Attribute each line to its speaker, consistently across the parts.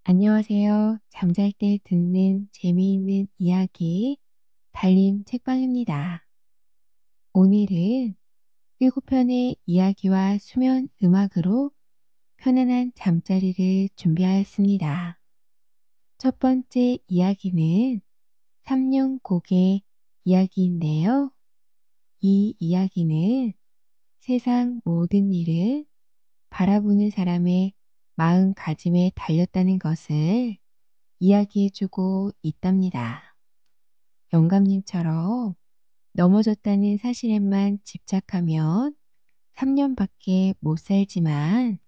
Speaker 1: 안녕하세요. 잠잘 때 듣는 재미있는 이야기 달림 책방입니다. 오늘은 7편의 이야기와 수면 음악으로 편안한 잠자리를 준비하였습니다. 첫 번째 이야기는 삼룡고개 이야기인데요. 이 이야기는 세상 모든 일을 바라보는 사람의 마음가짐에 달렸다는 것을 이야기해주고 있답니다. 영감님처럼 넘어졌다는 사실에만 집착하면 3년밖에 못 살지만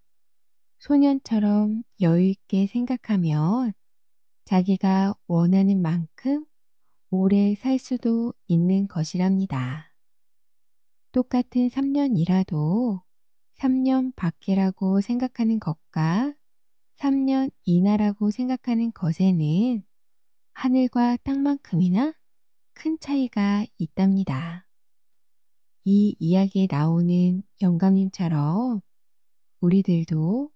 Speaker 1: 소년처럼 여유있게 생각하면 자기가 원하는 만큼 오래 살 수도 있는 것이랍니다. 똑같은 3년이라도 3년 밖이라고 생각하는 것과 3년 이나라고 생각하는 것에는 하늘과 땅만큼이나 큰 차이가 있답니다. 이 이야기에 나오는 영감님처럼 우리들도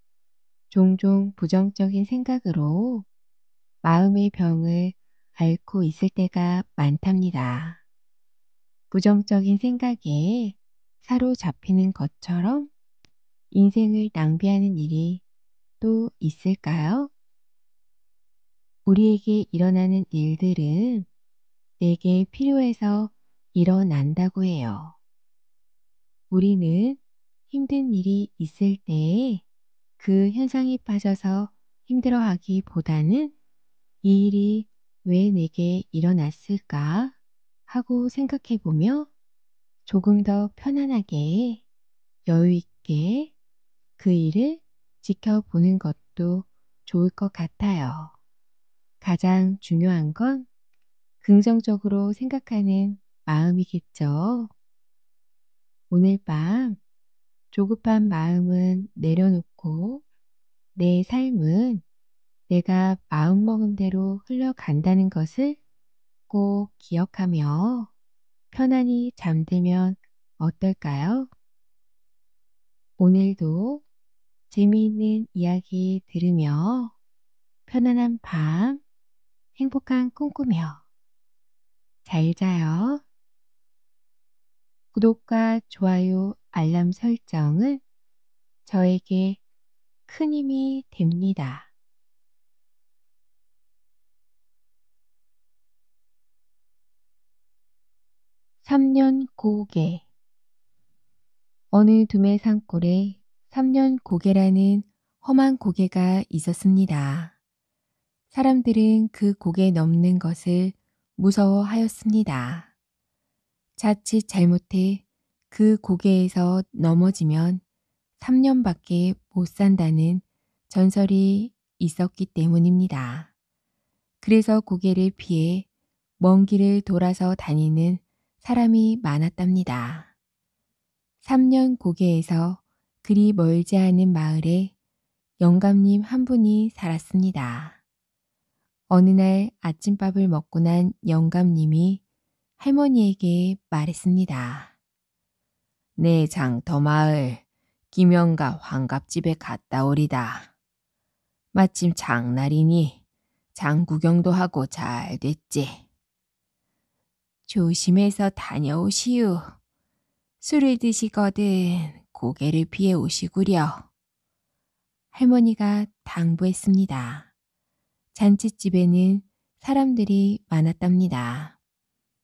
Speaker 1: 종종 부정적인 생각으로 마음의 병을 앓고 있을 때가 많답니다. 부정적인 생각에 사로잡히는 것처럼 인생을 낭비하는 일이 또 있을까요? 우리에게 일어나는 일들은 내게 필요해서 일어난다고 해요. 우리는 힘든 일이 있을 때에 그 현상에 빠져서 힘들어하기보다는 이 일이 왜 내게 일어났을까 하고 생각해보며 조금 더 편안하게 여유있게 그 일을 지켜보는 것도 좋을 것 같아요. 가장 중요한 건 긍정적으로 생각하는 마음이겠죠. 오늘 밤 조급한 마음은 내려놓고 내 삶은 내가 마음먹은 대로 흘러간다는 것을 꼭 기억하며 편안히 잠들면 어떨까요? 오늘도 재미있는 이야기 들으며 편안한 밤 행복한 꿈 꾸며 잘 자요. 구독과 좋아요, 알람 설정은 저에게 큰 힘이 됩니다. 3년 고개. 어느 두메 산골에 3년 고개라는 험한 고개가 있었습니다. 사람들은 그 고개 넘는 것을 무서워하였습니다. 자칫 잘못해 그 고개에서 넘어지면 3년밖에 못 산다는 전설이 있었기 때문입니다. 그래서 고개를 피해 먼 길을 돌아서 다니는 사람이 많았답니다. 3년 고개에서 그리 멀지 않은 마을에 영감님 한 분이 살았습니다. 어느 날 아침밥을 먹고 난 영감님이 할머니에게 말했습니다. 내 장터 마을 김영가 환갑집에 갔다 오리다. 마침 장날이니 장 구경도 하고 잘 됐지. 조심해서 다녀오시오. 술을 드시거든 고개를 피해 오시구려. 할머니가 당부했습니다. 잔칫집에는 사람들이 많았답니다.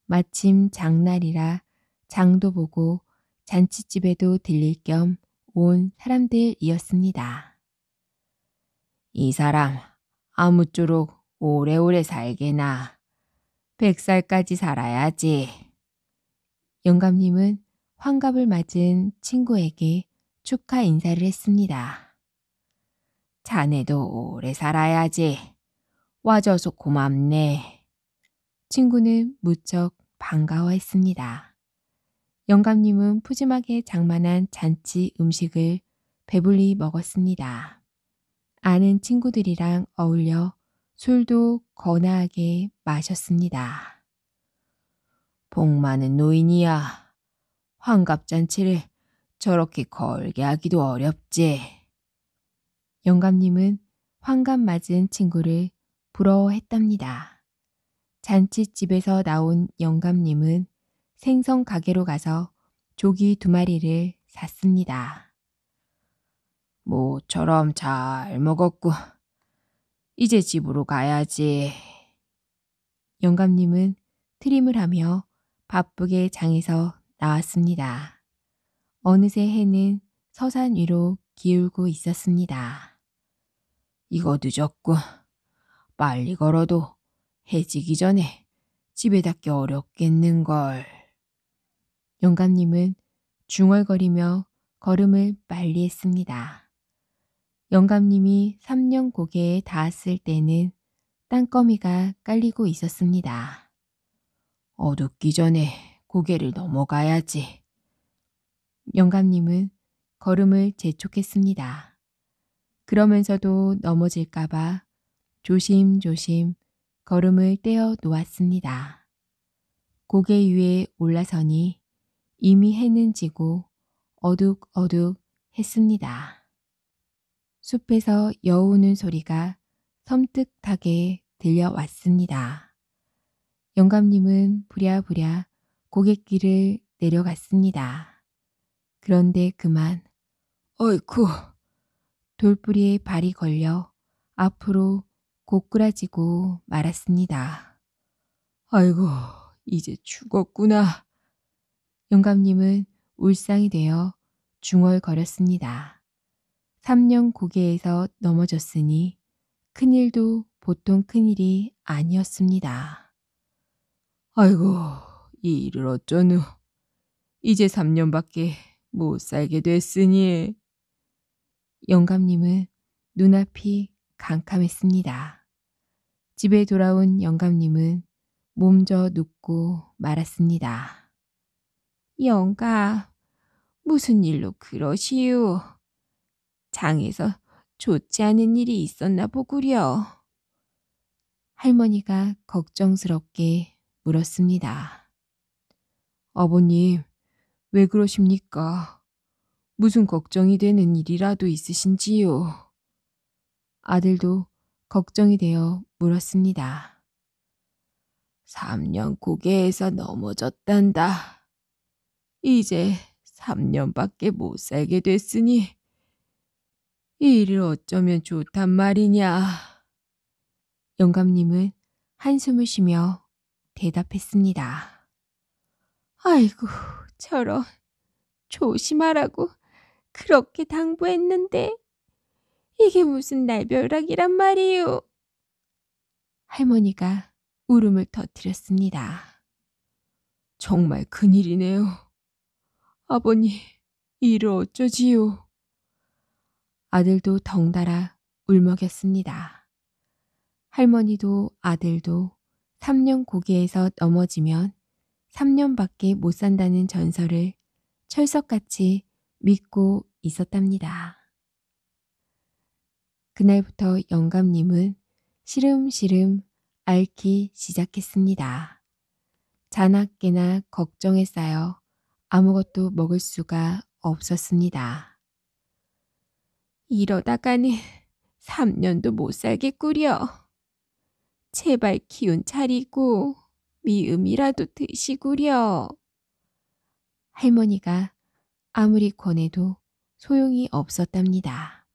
Speaker 1: 마침 장날이라 장도 보고 잔칫집에도 들릴 겸 온 사람들이었습니다. 이 사람 아무쪼록 오래오래 살게나 100살까지 살아야지. 영감님은 환갑을 맞은 친구에게 축하 인사를 했습니다. 자네도 오래 살아야지. 와줘서 고맙네. 친구는 무척 반가워했습니다. 영감님은 푸짐하게 장만한 잔치 음식을 배불리 먹었습니다. 아는 친구들이랑 어울려 술도 거나하게 마셨습니다. 복 많은 노인이야. 환갑잔치를 저렇게 걸게 하기도 어렵지. 영감님은 환갑 맞은 친구를 부러워했답니다. 잔칫집에서 나온 영감님은 생선 가게로 가서 조기 2마리를 샀습니다. 모처럼 잘 먹었고 이제 집으로 가야지. 영감님은 트림을 하며 바쁘게 장에서 나왔습니다. 어느새 해는 서산 위로 기울고 있었습니다. 이거 늦었고 빨리 걸어도 해 지기 전에 집에 닿기 어렵겠는걸. 영감님은 중얼거리며 걸음을 빨리 했습니다. 영감님이 3년 고개에 닿았을 때는 땅거미가 깔리고 있었습니다. 어둡기 전에 고개를 넘어가야지. 영감님은 걸음을 재촉했습니다. 그러면서도 넘어질까봐 조심조심 걸음을 떼어 놓았습니다. 고개 위에 올라서니 이미 해는 지고 어둑어둑 했습니다. 숲에서 여우는 소리가 섬뜩하게 들려왔습니다. 영감님은 부랴부랴 고갯길을 내려갔습니다. 그런데 그만 어이쿠 돌뿌리에 발이 걸려 앞으로 고꾸라지고 말았습니다. 아이고 이제 죽었구나. 영감님은 울상이 되어 중얼거렸습니다. 3년 고개에서 넘어졌으니 큰일도 보통 큰일이 아니었습니다. 아이고 이 일을 어쩌누. 이제 3년밖에 못 살게 됐으니. 영감님은 눈앞이 캄캄했습니다. 집에 돌아온 영감님은 몸져 눕고 말았습니다. 영감, 무슨 일로 그러시오? 장에서 좋지 않은 일이 있었나 보구려. 할머니가 걱정스럽게 물었습니다. 아버님, 왜 그러십니까? 무슨 걱정이 되는 일이라도 있으신지요? 아들도 걱정이 되어 물었습니다. 3년 고개에서 넘어졌단다. 이제 3년밖에 못 살게 됐으니 이 일을 어쩌면 좋단 말이냐. 영감님은 한숨을 쉬며 대답했습니다. 아이고 저런, 조심하라고 그렇게 당부했는데 이게 무슨 날벼락이란 말이오. 할머니가 울음을 터뜨렸습니다. 정말 큰일이네요. 아버님, 이 일을 어쩌지요. 아들도 덩달아 울먹였습니다. 할머니도 아들도 3년 고개에서 넘어지면 3년밖에 못 산다는 전설을 철석같이 믿고 있었답니다. 그날부터 영감님은 시름시름 앓기 시작했습니다. 자나깨나 걱정에 쌓여 아무것도 먹을 수가 없었습니다. 이러다가는 3년도 못 살겠구려. 제발 기운 차리고 미음이라도 드시구려. 할머니가 아무리 권해도 소용이 없었답니다.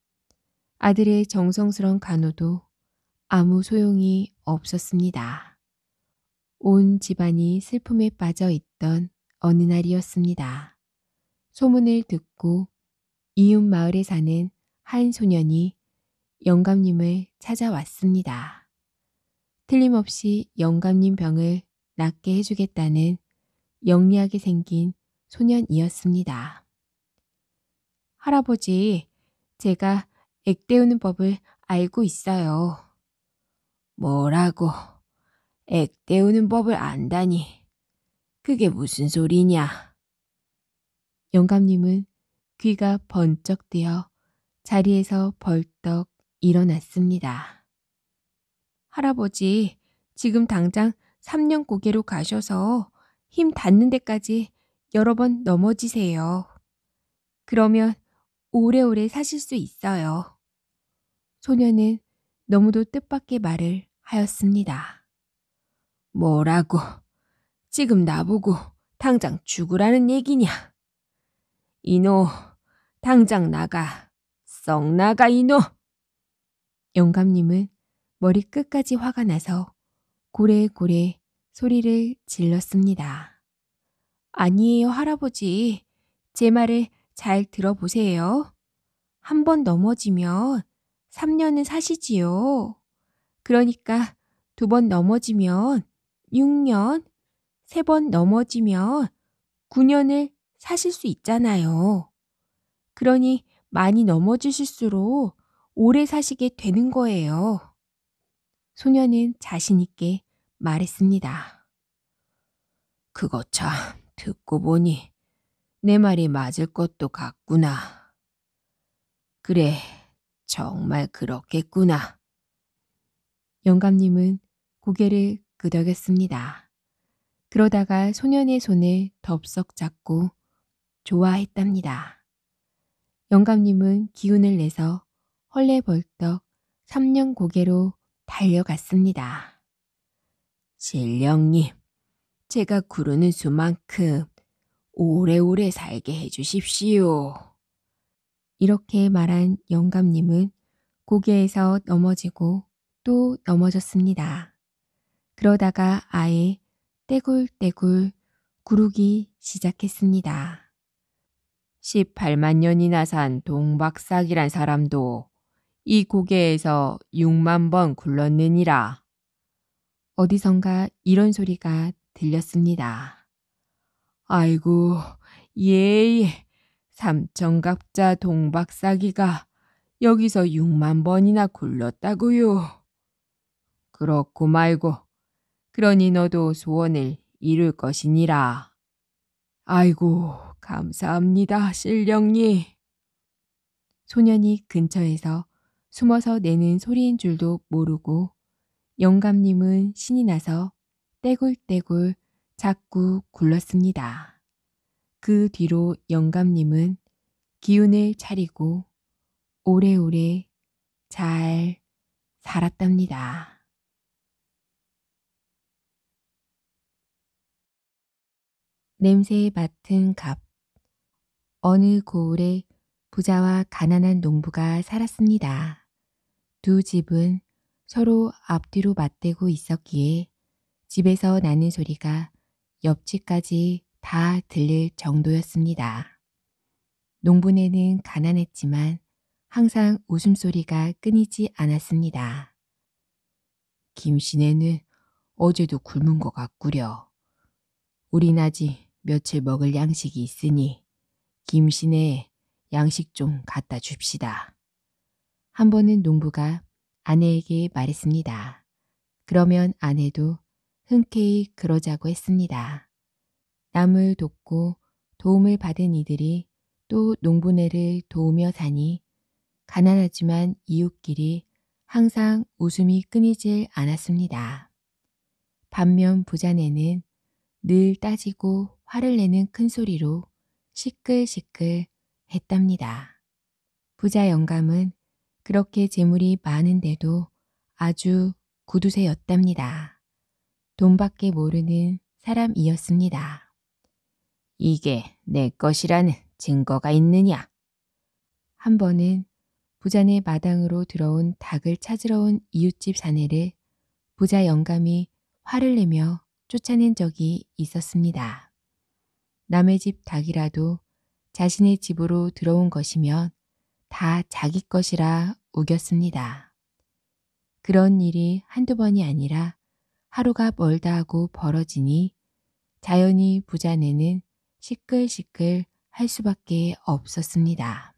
Speaker 1: 아들의 정성스런 간호도 아무 소용이 없었습니다. 온 집안이 슬픔에 빠져 있던 어느 날이었습니다. 소문을 듣고 이웃 마을에 사는 한 소년이 영감님을 찾아왔습니다. 틀림없이 영감님 병을 낫게 해주겠다는 영리하게 생긴 소년이었습니다. 할아버지, 제가 액 데우는 법을 알고 있어요. 뭐라고? 액 데우는 법을 안다니. 그게 무슨 소리냐? 영감님은 귀가 번쩍 뜨여 자리에서 벌떡 일어났습니다. 할아버지, 지금 당장 3년 고개로 가셔서 힘 닿는 데까지 여러 번 넘어지세요. 그러면 오래오래 사실 수 있어요. 소녀는 너무도 뜻밖의 말을 하였습니다. 뭐라고? 지금 나보고 당장 죽으라는 얘기냐? 이노, 당장 나가. 썩 나가 이노. 영감님은 머리 끝까지 화가 나서 고래고래 소리를 질렀습니다. 아니에요, 할아버지. 제 말을 잘 들어보세요. 한 번 넘어지면 3년은 사시지요. 그러니까 2번 넘어지면 6년, 3번 넘어지면 9년을 사실 수 있잖아요. 그러니 많이 넘어지실수록 오래 사시게 되는 거예요. 소녀는 자신 있게 말했습니다. 그거 참 듣고 보니 내 말이 맞을 것도 같구나. 그래, 정말 그렇겠구나. 영감님은 고개를 끄덕였습니다. 그러다가 소년의 손을 덥석 잡고 좋아했답니다. 영감님은 기운을 내서 헐레벌떡 3년 고개로 달려갔습니다. 신령님, 제가 구르는 수만큼 오래오래 살게 해주십시오. 이렇게 말한 영감님은 고개에서 넘어지고 또 넘어졌습니다. 그러다가 아예 떼굴떼굴 구르기 시작했습니다. 18만 년이나 산 동박삭이란 사람도 이 고개에서 6만 번 굴렀느니라. 어디선가 이런 소리가 들렸습니다. 아이고, 예, 삼천갑자 동박사기가 여기서 6만 번이나 굴렀다고요. 그렇고 말고, 그러니 너도 소원을 이룰 것이니라. 아이고, 감사합니다, 신령님. 소년이 근처에서 숨어서 내는 소리인 줄도 모르고 영감님은 신이 나서 떼굴떼굴 자꾸 굴렀습니다. 그 뒤로 영감님은 기운을 차리고 오래오래 잘 살았답니다. 냄새 맡은 갑. 어느 고을에 부자와 가난한 농부가 살았습니다. 두 집은 서로 앞뒤로 맞대고 있었기에 집에서 나는 소리가 옆집까지 다 들릴 정도였습니다. 농부네는 가난했지만 항상 웃음소리가 끊이지 않았습니다. 김씨네는 어제도 굶은 것 같구려. 우린 아직 며칠 먹을 양식이 있으니 김씨네 양식 좀 갖다 줍시다. 한 번은 농부가 아내에게 말했습니다. 그러면 아내도 흔쾌히 그러자고 했습니다. 남을 돕고 도움을 받은 이들이 또 농부네를 도우며 사니 가난하지만 이웃끼리 항상 웃음이 끊이질 않았습니다. 반면 부자네는 늘 따지고 화를 내는 큰 소리로 시끌시끌 했답니다. 부자 영감은 그렇게 재물이 많은데도 아주 구두쇠였답니다. 돈밖에 모르는 사람이었습니다. 이게 내 것이라는 증거가 있느냐? 한 번은 부자네 마당으로 들어온 닭을 찾으러 온 이웃집 사내를 부자 영감이 화를 내며 쫓아낸 적이 있었습니다. 남의 집 닭이라도 자신의 집으로 들어온 것이면 다 자기 것이라 우겼습니다. 그런 일이 한두 번이 아니라 하루가 멀다 하고 벌어지니 자연히 부자네는 시끌시끌 할 수밖에 없었습니다.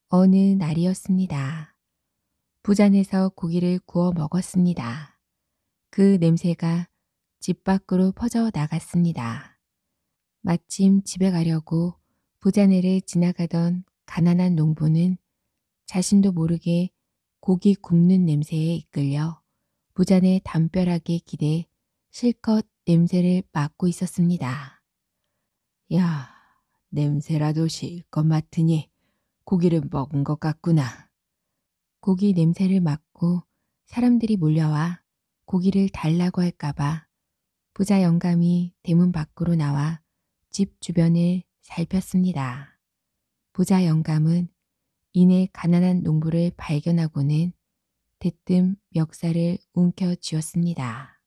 Speaker 1: 어느 날이었습니다. 부자네에서 고기를 구워 먹었습니다. 그 냄새가 집 밖으로 퍼져 나갔습니다. 마침 집에 가려고 부자네를 지나가던 가난한 농부는 자신도 모르게 고기 굽는 냄새에 이끌려 부자네 담벼락에 기대 실컷 냄새를 맡고 있었습니다. 야, 냄새라도 실컷 맡으니 고기를 먹은 것 같구나. 고기 냄새를 맡고 사람들이 몰려와 고기를 달라고 할까봐 부자 영감이 대문 밖으로 나와 집 주변을 살폈습니다. 부자 영감은 이내 가난한 농부를 발견하고는 대뜸 멱살을 움켜쥐었습니다.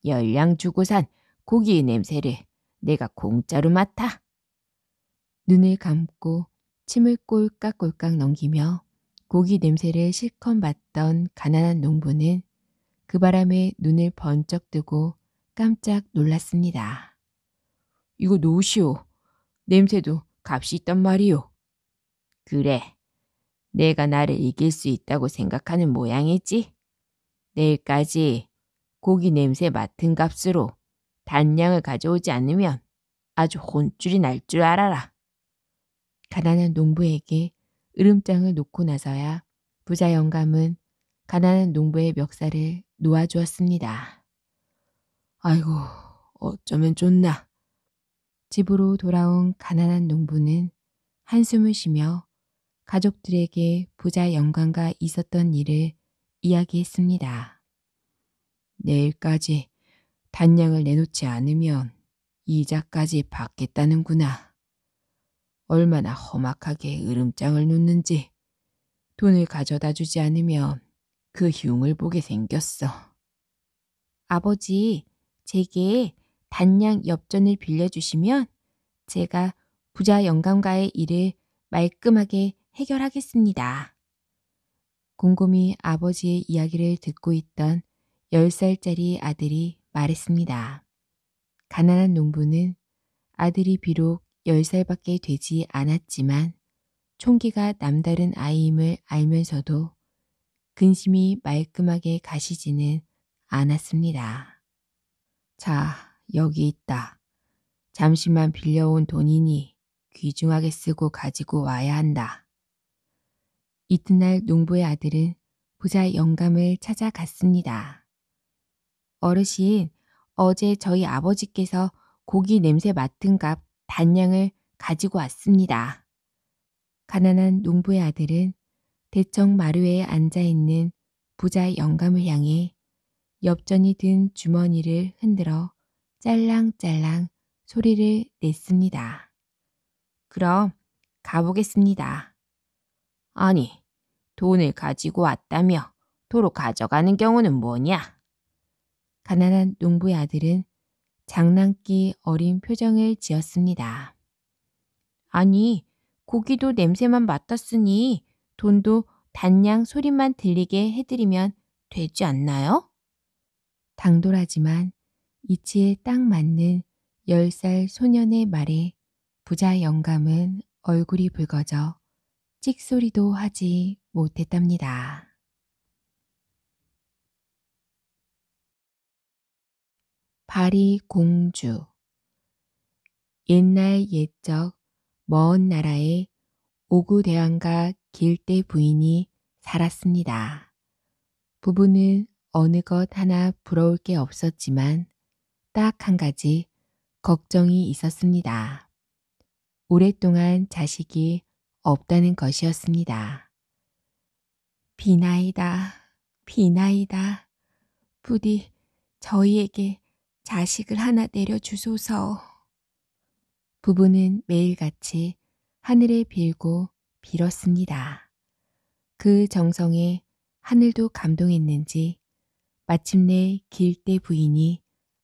Speaker 1: 열량 주고 산 고기의 냄새를 내가 공짜로 맡아. 눈을 감고 침을 꼴깍꼴깍 넘기며 고기 냄새를 실컷 맡던 가난한 농부는 그 바람에 눈을 번쩍 뜨고 깜짝 놀랐습니다. 이거 노시오. 냄새도 값이 있단 말이오. 그래. 내가 나를 이길 수 있다고 생각하는 모양이지. 내일까지 고기 냄새 맡은 값으로 단량을 가져오지 않으면 아주 혼쭐이 날 줄 알아라. 가난한 농부에게 으름장을 놓고 나서야 부자 영감은 가난한 농부의 멱살을 놓아주었습니다. 아이고, 어쩌면 좋나. 집으로 돌아온 가난한 농부는 한숨을 쉬며 가족들에게 부자 영감과 있었던 일을 이야기했습니다. 내일까지 단량을 내놓지 않으면 이자까지 받겠다는구나. 얼마나 험악하게 으름장을 놓는지 돈을 가져다 주지 않으면 그 흉을 보게 생겼어. 아버지, 제게 단량 엽전을 빌려주시면 제가 부자 영감과의 일을 말끔하게 해결하겠습니다. 곰곰이 아버지의 이야기를 듣고 있던 10살짜리 아들이 말했습니다. 가난한 농부는 아들이 비록 10살밖에 되지 않았지만 총기가 남다른 아이임을 알면서도 근심이 말끔하게 가시지는 않았습니다. 자, 여기 있다. 잠시만 빌려온 돈이니 귀중하게 쓰고 가지고 와야 한다. 이튿날 농부의 아들은 부자 영감을 찾아갔습니다. 어르신, 어제 저희 아버지께서 고기 냄새 맡은 값 단량을 가지고 왔습니다. 가난한 농부의 아들은 대청 마루에 앉아있는 부자 영감을 향해 엽전이 든 주머니를 흔들어 짤랑짤랑 소리를 냈습니다. 그럼 가보겠습니다. 아니, 돈을 가지고 왔다며 도로 가져가는 경우는 뭐냐? 가난한 농부의 아들은 장난기 어린 표정을 지었습니다. 아니, 고기도 냄새만 맡았으니 돈도 단량 소리만 들리게 해드리면 되지 않나요? 당돌하지만 이치에 딱 맞는 10살 소년의 말에 부자 영감은 얼굴이 붉어져 찍소리도 하지 못했답니다. 파리 공주. 옛날 옛적 먼 나라에 오구대왕과 길대 부인이 살았습니다. 부부는 어느 것 하나 부러울 게 없었지만 딱 한 가지 걱정이 있었습니다. 오랫동안 자식이 없다는 것이었습니다. 비나이다, 비나이다. 부디 저희에게 자식을 하나 내려주소서. 부부는 매일같이 하늘에 빌고 빌었습니다. 그 정성에 하늘도 감동했는지 마침내 길대 부인이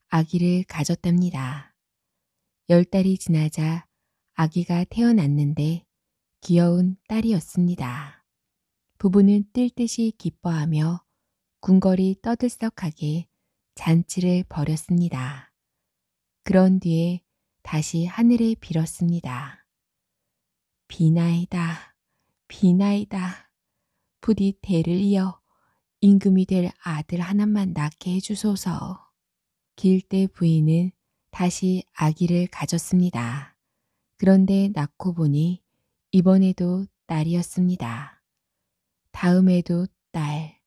Speaker 1: 아기를 가졌답니다. 10달이 지나자 아기가 태어났는데 귀여운 딸이었습니다. 부부는 뜰 듯이 기뻐하며 궁궐이 떠들썩하게 잔치를 벌였습니다. 그런 뒤에 다시 하늘에 빌었습니다. 비나이다, 비나이다. 부디 대를 이어 임금이 될 아들 하나만 낳게 해주소서. 길대 부인은 다시 아기를 가졌습니다. 그런데 낳고 보니 이번에도 딸이었습니다. 다음에도 딸,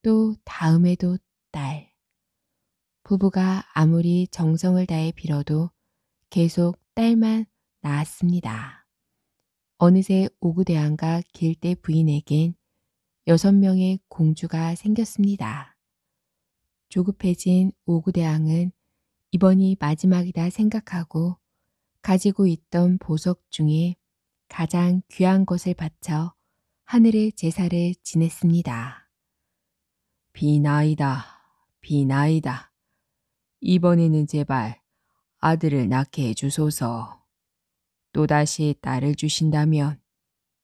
Speaker 1: 또 다음에도 딸. 부부가 아무리 정성을 다해 빌어도 계속 딸만 낳았습니다. 어느새 오구대왕과 길대 부인에겐 6명의 공주가 생겼습니다. 조급해진 오구대왕은 이번이 마지막이다 생각하고 가지고 있던 보석 중에 가장 귀한 것을 바쳐 하늘의 제사를 지냈습니다. 비나이다, 비나이다. 이번에는 제발 아들을 낳게 해주소서. 또다시 딸을 주신다면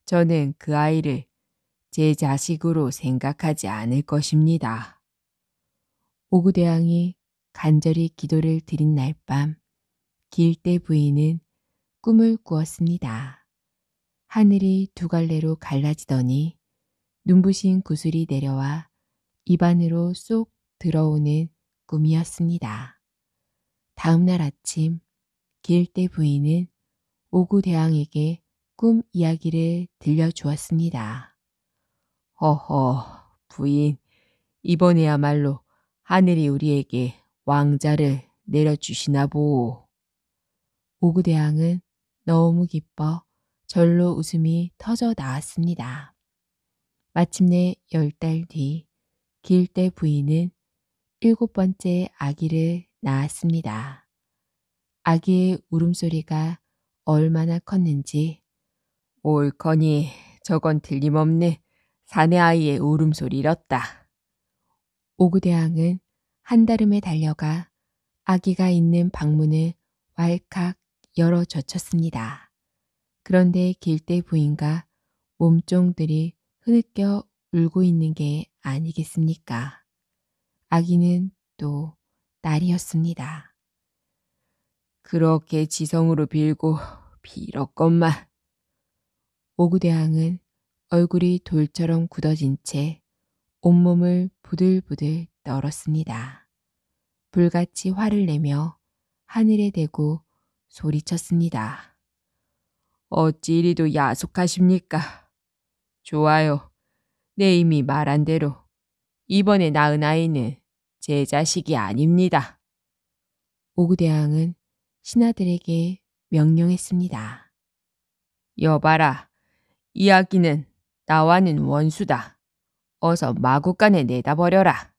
Speaker 1: 저는 그 아이를 제 자식으로 생각하지 않을 것입니다. 오구대왕이 간절히 기도를 드린 날 밤 길대 부인은 꿈을 꾸었습니다. 하늘이 두 갈래로 갈라지더니 눈부신 구슬이 내려와 입안으로 쏙 들어오는 꿈이었습니다. 다음 날 아침 길대 부인은 오구대왕에게 꿈 이야기를 들려주었습니다. 허허, 부인, 이번에야말로 하늘이 우리에게 왕자를 내려주시나 보오. 오구대왕은 너무 기뻐 절로 웃음이 터져 나왔습니다. 마침내 10달 뒤 길대 부인은 7번째 아기를 낳았습니다. 아기의 울음소리가 얼마나 컸는지 옳거니 저건 틀림없는 사내 아이의 울음소리였다. 오구대왕은 한달음에 달려가 아기가 있는 방문을 왈칵 열어 젖혔습니다. 그런데 길대 부인과 몸종들이 흐느껴 울고 있는 게 아니겠습니까? 아기는 또 딸이었습니다. 그렇게 지성으로 빌고 빌었건만. 오구대왕은 얼굴이 돌처럼 굳어진 채 온몸을 부들부들 떨었습니다. 불같이 화를 내며 하늘에 대고 소리쳤습니다. 어찌 이리도 야속하십니까? 좋아요. 내 이미 말한 대로 이번에 낳은 아이는 제 자식이 아닙니다. 오구대왕은 신하들에게 명령했습니다. 여봐라, 이 아기는 나와는 원수다. 어서 마구간에 내다 버려라.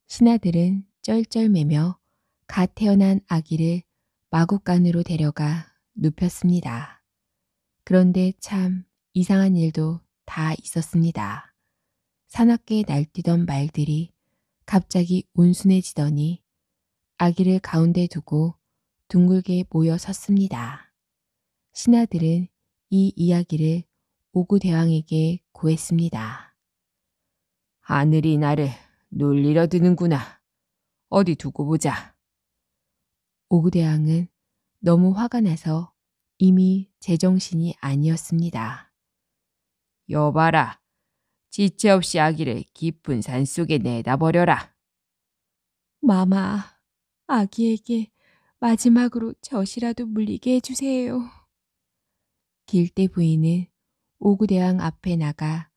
Speaker 1: 신하들은 쩔쩔매며 갓 태어난 아기를 마구간으로 데려가 눕혔습니다. 그런데 참 이상한 일도 다 있었습니다. 사납게 날뛰던 말들이 갑자기 온순해지더니 아기를 가운데 두고 둥글게 모여 섰습니다. 신하들은 이 이야기를 오구대왕에게 고했습니다. 하늘이 나를 놀리려 드는구나. 어디 두고 보자. 오구대왕은 너무 화가 나서 이미 제정신이 아니었습니다. 여봐라, 지체 없이 아기를 깊은 산속에 내다 버려라. 마마, 아기에게 마지막으로 젖이라도 물리게 해주세요. 길대 부인은 오구대왕 앞에 나가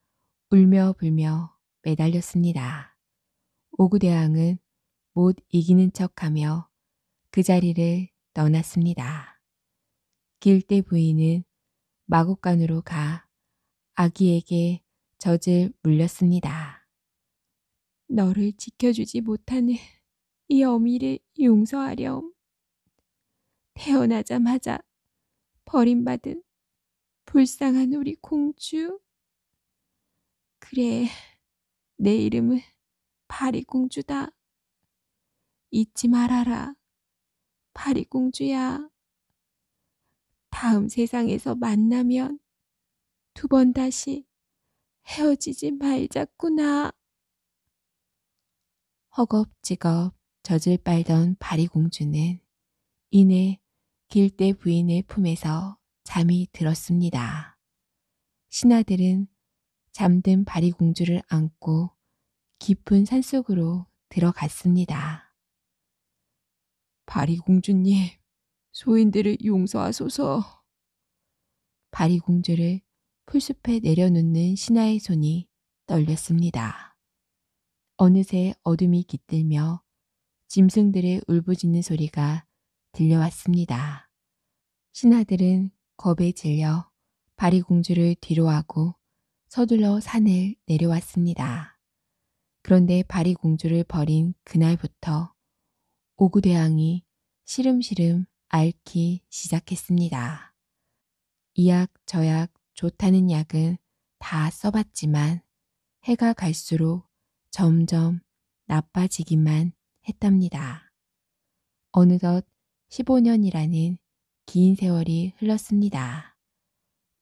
Speaker 1: 울며 불며 매달렸습니다. 오구대왕은 못 이기는 척하며 그 자리를 떠났습니다. 길대 부인은 마곡간으로 가 아기에게 젖을 물렸습니다. 너를 지켜주지 못하는 이 어미를 용서하렴. 태어나자마자 버림받은 불쌍한 우리 공주. 그래, 내 이름은 파리공주다. 잊지 말아라. 파리공주야. 다음 세상에서 만나면 2번 다시 헤어지지 말자꾸나. 허겁지겁 젖을 빨던 파리공주는 이내 길대 부인의 품에서 잠이 들었습니다. 신하들은 잠든 파리공주를 안고 깊은 산속으로 들어갔습니다. 파리공주님, 소인들을 용서하소서. 파리공주를 풀숲에 내려놓는 신하의 손이 떨렸습니다. 어느새 어둠이 깃들며 짐승들의 울부짖는 소리가 들려왔습니다. 신하들은 겁에 질려 파리공주를 뒤로하고 서둘러 산을 내려왔습니다. 그런데 바리공주를 버린 그날부터 오구대왕이 시름시름 앓기 시작했습니다. 이 약 저 약 좋다는 약은 다 써봤지만 해가 갈수록 점점 나빠지기만 했답니다. 어느덧 15년이라는 긴 세월이 흘렀습니다.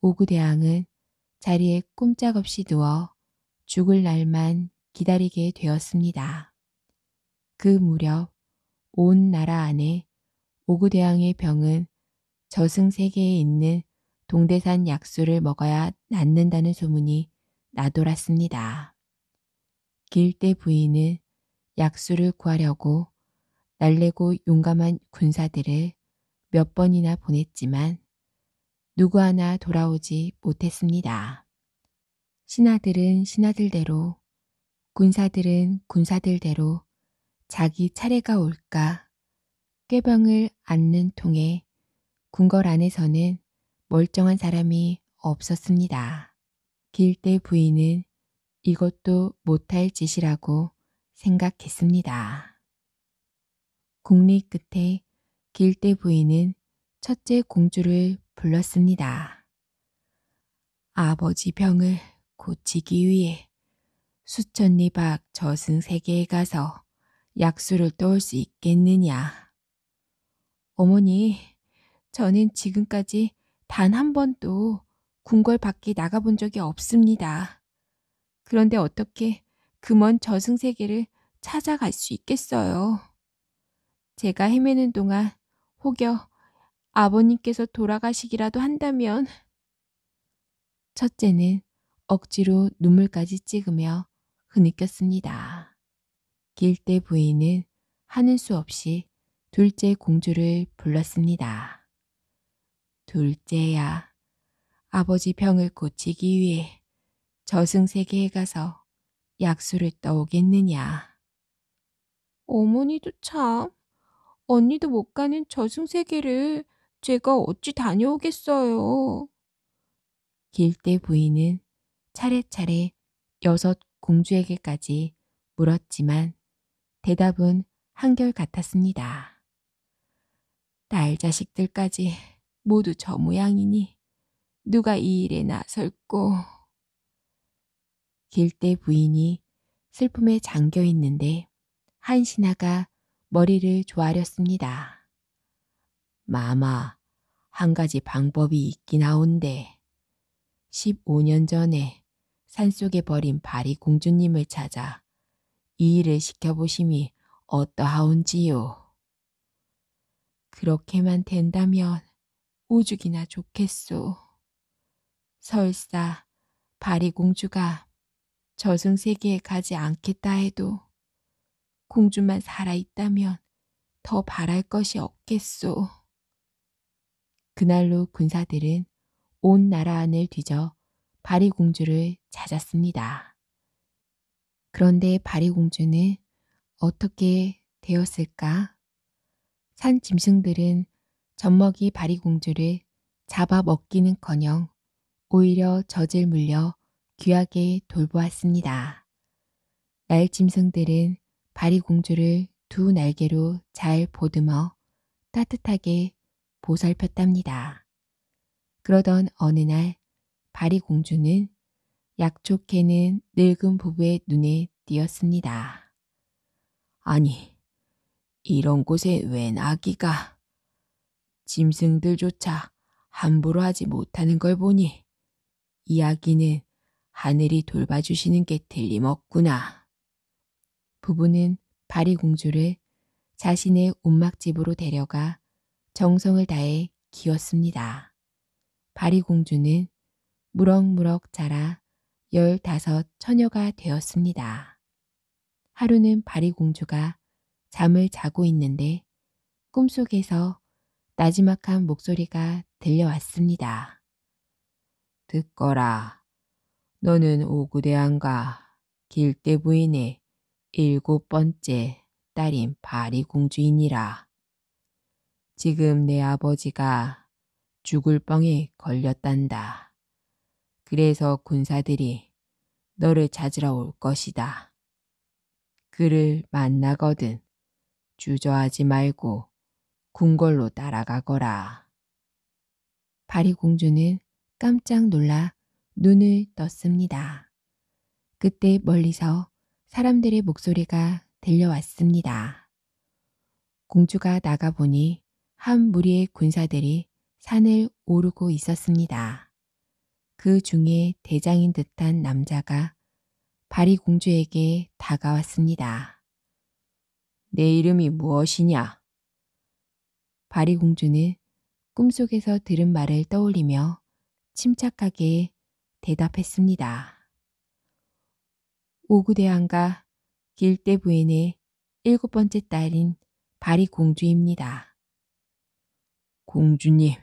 Speaker 1: 오구대왕은 자리에 꼼짝없이 누워 죽을 날만 기다리게 되었습니다. 그 무렵 온 나라 안에 오구대왕의 병은 저승세계에 있는 동대산 약수를 먹어야 낫는다는 소문이 나돌았습니다. 길대 부인은 약수를 구하려고 날래고 용감한 군사들을 몇 번이나 보냈지만 누구 하나 돌아오지 못했습니다. 신하들은 신하들대로, 군사들은 군사들대로 자기 차례가 올까 꾀병을 앓는 통에 궁궐 안에서는 멀쩡한 사람이 없었습니다. 길대 부인은 이것도 못할 짓이라고 생각했습니다. 국리 끝에 길대 부인은 첫째 공주를 불렀습니다. 아버지 병을 고치기 위해 수천 리 밖 저승세계에 가서 약수를 떠올 수 있겠느냐. 어머니, 저는 지금까지 단 한 번도 궁궐 밖에 나가본 적이 없습니다. 그런데 어떻게 그 먼 저승세계를 찾아갈 수 있겠어요. 제가 헤매는 동안 혹여 아버님께서 돌아가시기라도 한다면. 첫째는 억지로 눈물까지 찍으며 흐느꼈습니다. 길대 부인은 하는 수 없이 둘째 공주를 불렀습니다. 둘째야, 아버지 병을 고치기 위해 저승세계에 가서 약수를 떠오겠느냐. 어머니도 참, 언니도 못 가는 저승세계를 제가 어찌 다녀오겠어요. 길대 부인은 차례차례 6 공주에게까지 물었지만 대답은 한결같았습니다. 딸 자식들까지 모두 저 모양이니 누가 이 일에 나설꼬. 길대 부인이 슬픔에 잠겨 있는데 한 신하가 머리를 조아렸습니다. 마마, 한 가지 방법이 있긴 하온데 15년 전에 산속에 버린 바리 공주님을 찾아 이 일을 시켜보심이 어떠하온지요. 그렇게만 된다면 오죽이나 좋겠소. 설사 바리 공주가 저승세계에 가지 않겠다 해도 공주만 살아있다면 더 바랄 것이 없겠소. 그날로 군사들은 온 나라 안을 뒤져 바리 공주를 찾았습니다. 그런데 바리 공주는 어떻게 되었을까? 산 짐승들은 젖먹이 바리 공주를 잡아 먹기는커녕 오히려 젖을 물려 귀하게 돌보았습니다. 날 짐승들은 바리 공주를 두 날개로 잘 보듬어 따뜻하게 보살폈답니다. 그러던 어느 날 바리 공주는 약촉해는 늙은 부부의 눈에 띄었습니다. 아니, 이런 곳에 웬 아기가? 짐승들조차 함부로 하지 못하는 걸 보니 이 아기는 하늘이 돌봐주시는 게 틀림없구나. 부부는 바리 공주를 자신의 움막집으로 데려가 정성을 다해 키웠습니다. 바리 공주는 무럭무럭 자라 15 처녀가 되었습니다. 하루는 바리 공주가 잠을 자고 있는데 꿈속에서 나지막한 목소리가 들려왔습니다. 듣거라. 너는 오구대왕과 길대 부인의 7번째 딸인 바리 공주이니라. 지금 내 아버지가 죽을 병에 걸렸단다. 그래서 군사들이 너를 찾으러 올 것이다. 그를 만나거든 주저하지 말고 궁궐로 따라가거라. 바리공주는 깜짝 놀라 눈을 떴습니다. 그때 멀리서 사람들의 목소리가 들려왔습니다. 공주가 나가보니 한 무리의 군사들이 산을 오르고 있었습니다. 그 중에 대장인 듯한 남자가 바리공주에게 다가왔습니다. 내 이름이 무엇이냐? 바리공주는 꿈속에서 들은 말을 떠올리며 침착하게 대답했습니다. 오구대왕과 길대 부인의 7번째 딸인 바리공주입니다. 공주님,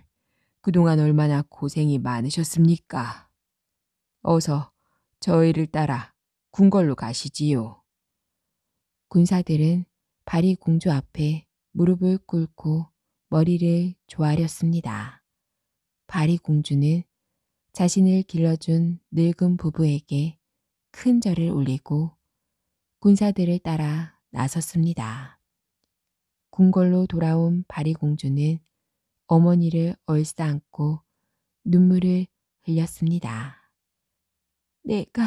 Speaker 1: 그동안 얼마나 고생이 많으셨습니까? 어서 저희를 따라 궁궐로 가시지요. 군사들은 바리공주 앞에 무릎을 꿇고 머리를 조아렸습니다. 바리공주는 자신을 길러준 늙은 부부에게 큰 절을 올리고 군사들을 따라 나섰습니다. 궁궐로 돌아온 바리공주는 어머니를 얼싸안고 눈물을 흘렸습니다. 내가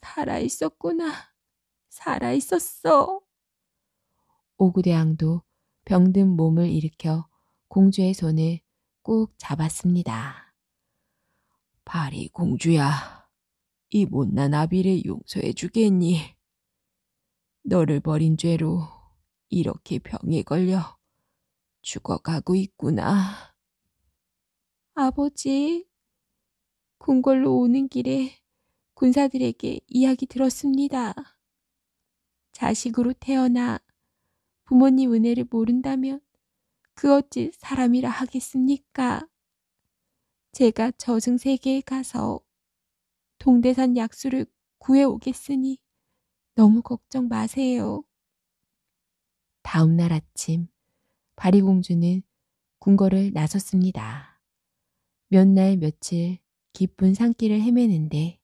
Speaker 1: 살아있었구나. 살아있었어. 오구대왕도 병든 몸을 일으켜 공주의 손을 꾹 잡았습니다. 바리공주야, 이 못난 아비를 용서해 주겠니? 너를 버린 죄로 이렇게 병에 걸려 죽어가고 있구나. 아버지, 궁궐로 오는 길에 군사들에게 이야기 들었습니다. 자식으로 태어나 부모님 은혜를 모른다면 그 어찌 사람이라 하겠습니까? 제가 저승세계에 가서 동대산 약수를 구해오겠으니 너무 걱정 마세요. 다음 날 아침 바리공주는 궁궐을 나섰습니다. 몇 날 며칠 깊은 산길을 헤매는데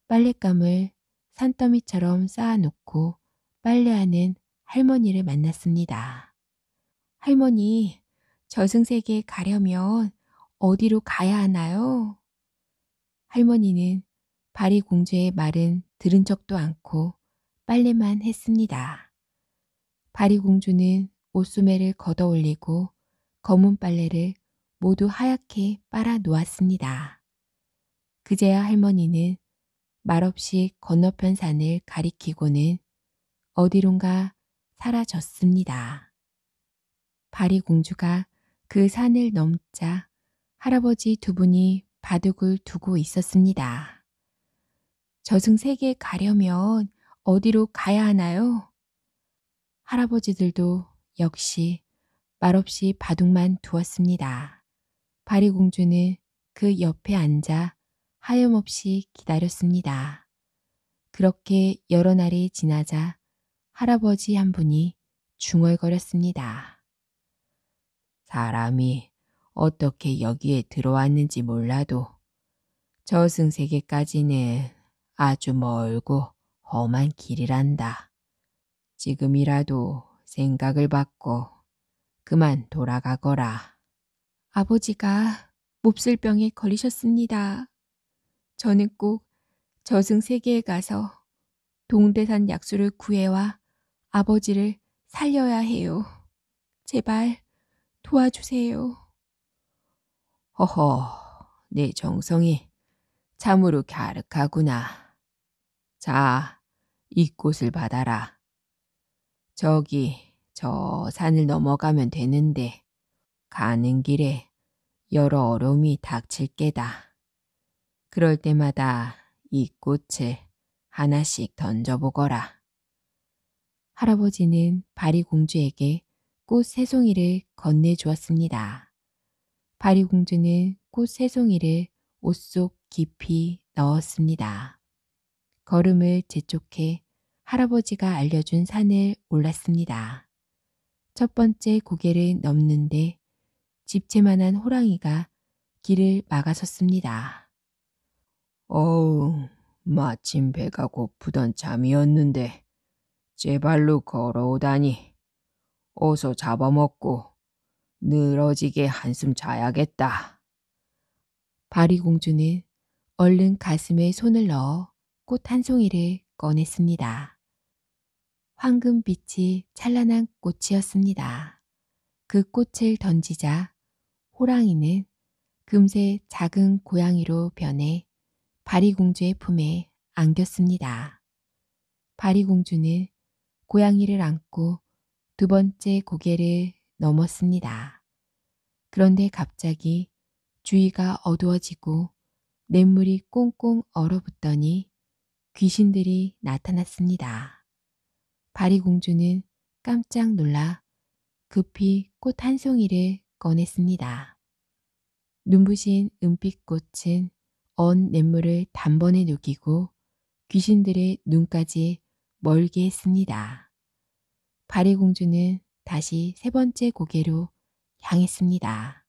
Speaker 1: 빨랫감을 산더미처럼 쌓아놓고 빨래하는 할머니를 만났습니다. 할머니, 저승세계에 가려면 어디로 가야 하나요? 할머니는 바리공주의 말은 들은 척도 않고 빨래만 했습니다. 바리공주는 옷소매를 걷어 올리고 검은 빨래를 모두 하얗게 빨아 놓았습니다. 그제야 할머니는 말없이 건너편 산을 가리키고는 어디론가 사라졌습니다. 바리공주가 그 산을 넘자 할아버지 두 분이 바둑을 두고 있었습니다. 저승세계에 가려면 어디로 가야 하나요? 할아버지들도 역시 말없이 바둑만 두었습니다. 바리공주는 그 옆에 앉아 하염없이 기다렸습니다. 그렇게 여러 날이 지나자 할아버지 한 분이 중얼거렸습니다. 사람이 어떻게 여기에 들어왔는지 몰라도 저승세계까지는 아주 멀고 험한 길이란다. 지금이라도 생각을 바꿔 그만 돌아가거라. 아버지가 몹쓸 병에 걸리셨습니다. 저는 꼭 저승세계에 가서 동대산 약수를 구해와 아버지를 살려야 해요. 제발 도와주세요. 허허, 내 정성이 참으로 갸륵하구나. 자, 이 꽃을 받아라. 저기 저 산을 넘어가면 되는데 가는 길에 여러 어려움이 닥칠 게다. 그럴 때마다 이 꽃을 하나씩 던져보거라. 할아버지는 바리공주에게 꽃 3송이를 건네주었습니다. 바리공주는 꽃 3송이를 옷 속 깊이 넣었습니다. 걸음을 재촉해 할아버지가 알려준 산을 올랐습니다. 첫 번째 고개를 넘는데 집채만한 호랑이가 길을 막아섰습니다.
Speaker 2: 어우, 마침 배가 고프던 참이었는데 제 발로 걸어오다니. 어서 잡아먹고 늘어지게 한숨 자야겠다.
Speaker 1: 바리공주는 얼른 가슴에 손을 넣어 꽃 한 송이를 꺼냈습니다. 황금빛이 찬란한 꽃이었습니다. 그 꽃을 던지자 호랑이는 금세 작은 고양이로 변해 바리공주의 품에 안겼습니다. 바리공주는 고양이를 안고 두 번째 고개를 넘었습니다. 그런데 갑자기 주위가 어두워지고 냇물이 꽁꽁 얼어붙더니 귀신들이 나타났습니다. 바리공주는 깜짝 놀라 급히 꽃 한 송이를 꺼냈습니다. 눈부신 은빛꽃은 언 냇물을 단번에 녹이고 귀신들의 눈까지 멀게 했습니다. 바리공주는 다시 세 번째 고개로 향했습니다.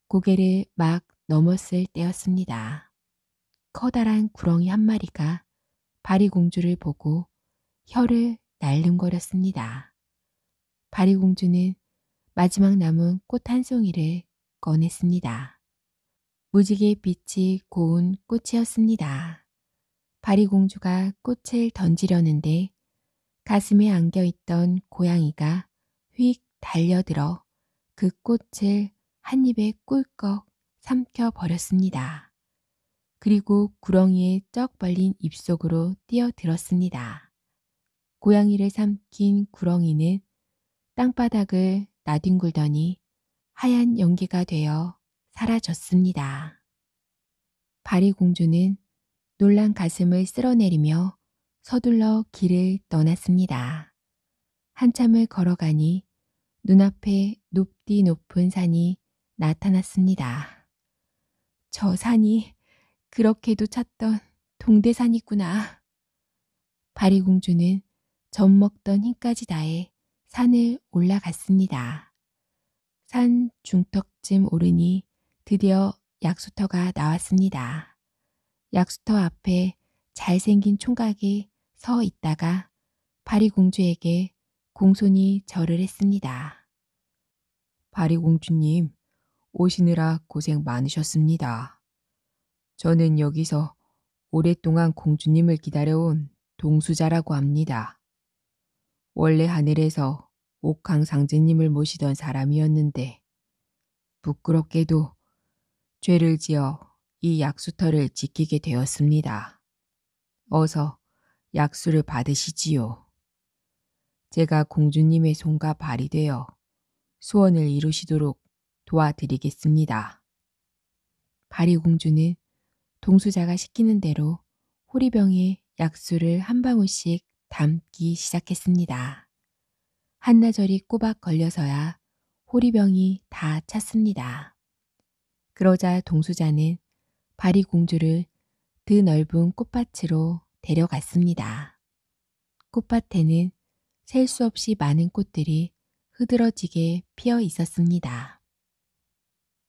Speaker 1: 고개를 막 넘었을 때였습니다. 커다란 구렁이 한 마리가 바리공주를 보고 혀를 날름거렸습니다. 바리공주는 마지막 남은 꽃 한 송이를 꺼냈습니다. 무지개 빛이 고운 꽃이었습니다. 바리공주가 꽃을 던지려는데 가슴에 안겨있던 고양이가 휙 달려들어 그 꽃을 한 입에 꿀꺽 삼켜버렸습니다. 그리고 구렁이의 쩍 벌린 입속으로 뛰어들었습니다. 고양이를 삼킨 구렁이는 땅바닥을 나뒹굴더니 하얀 연기가 되어 사라졌습니다. 바리공주는 놀란 가슴을 쓸어내리며 서둘러 길을 떠났습니다. 한참을 걸어가니 눈앞에 높디 높은 산이 나타났습니다. 저 산이 그렇게도 찾던 동대산이구나. 바리공주는 젖먹던 힘까지 다해 산을 올라갔습니다. 산 중턱쯤 오르니 드디어 약수터가 나왔습니다. 약수터 앞에 잘생긴 총각이 서 있다가 바리공주에게 공손히 절을 했습니다.
Speaker 2: 바리공주님, 오시느라 고생 많으셨습니다. 저는 여기서 오랫동안 공주님을 기다려온 동수자라고 합니다. 원래 하늘에서 옥황상제님을 모시던 사람이었는데 부끄럽게도 죄를 지어 이 약수터를 지키게 되었습니다. 어서 약수를 받으시지요. 제가 공주님의 손과 발이 되어 소원을 이루시도록 도와드리겠습니다.
Speaker 1: 바리공주는 동수자가 시키는 대로 호리병에 약수를 한 방울씩 담기 시작했습니다. 한나절이 꼬박 걸려서야 호리병이 다 찼습니다. 그러자 동수자는 바리공주를 드넓은 꽃밭으로 데려갔습니다. 꽃밭에는 셀 수 없이 많은 꽃들이 흐드러지게 피어 있었습니다.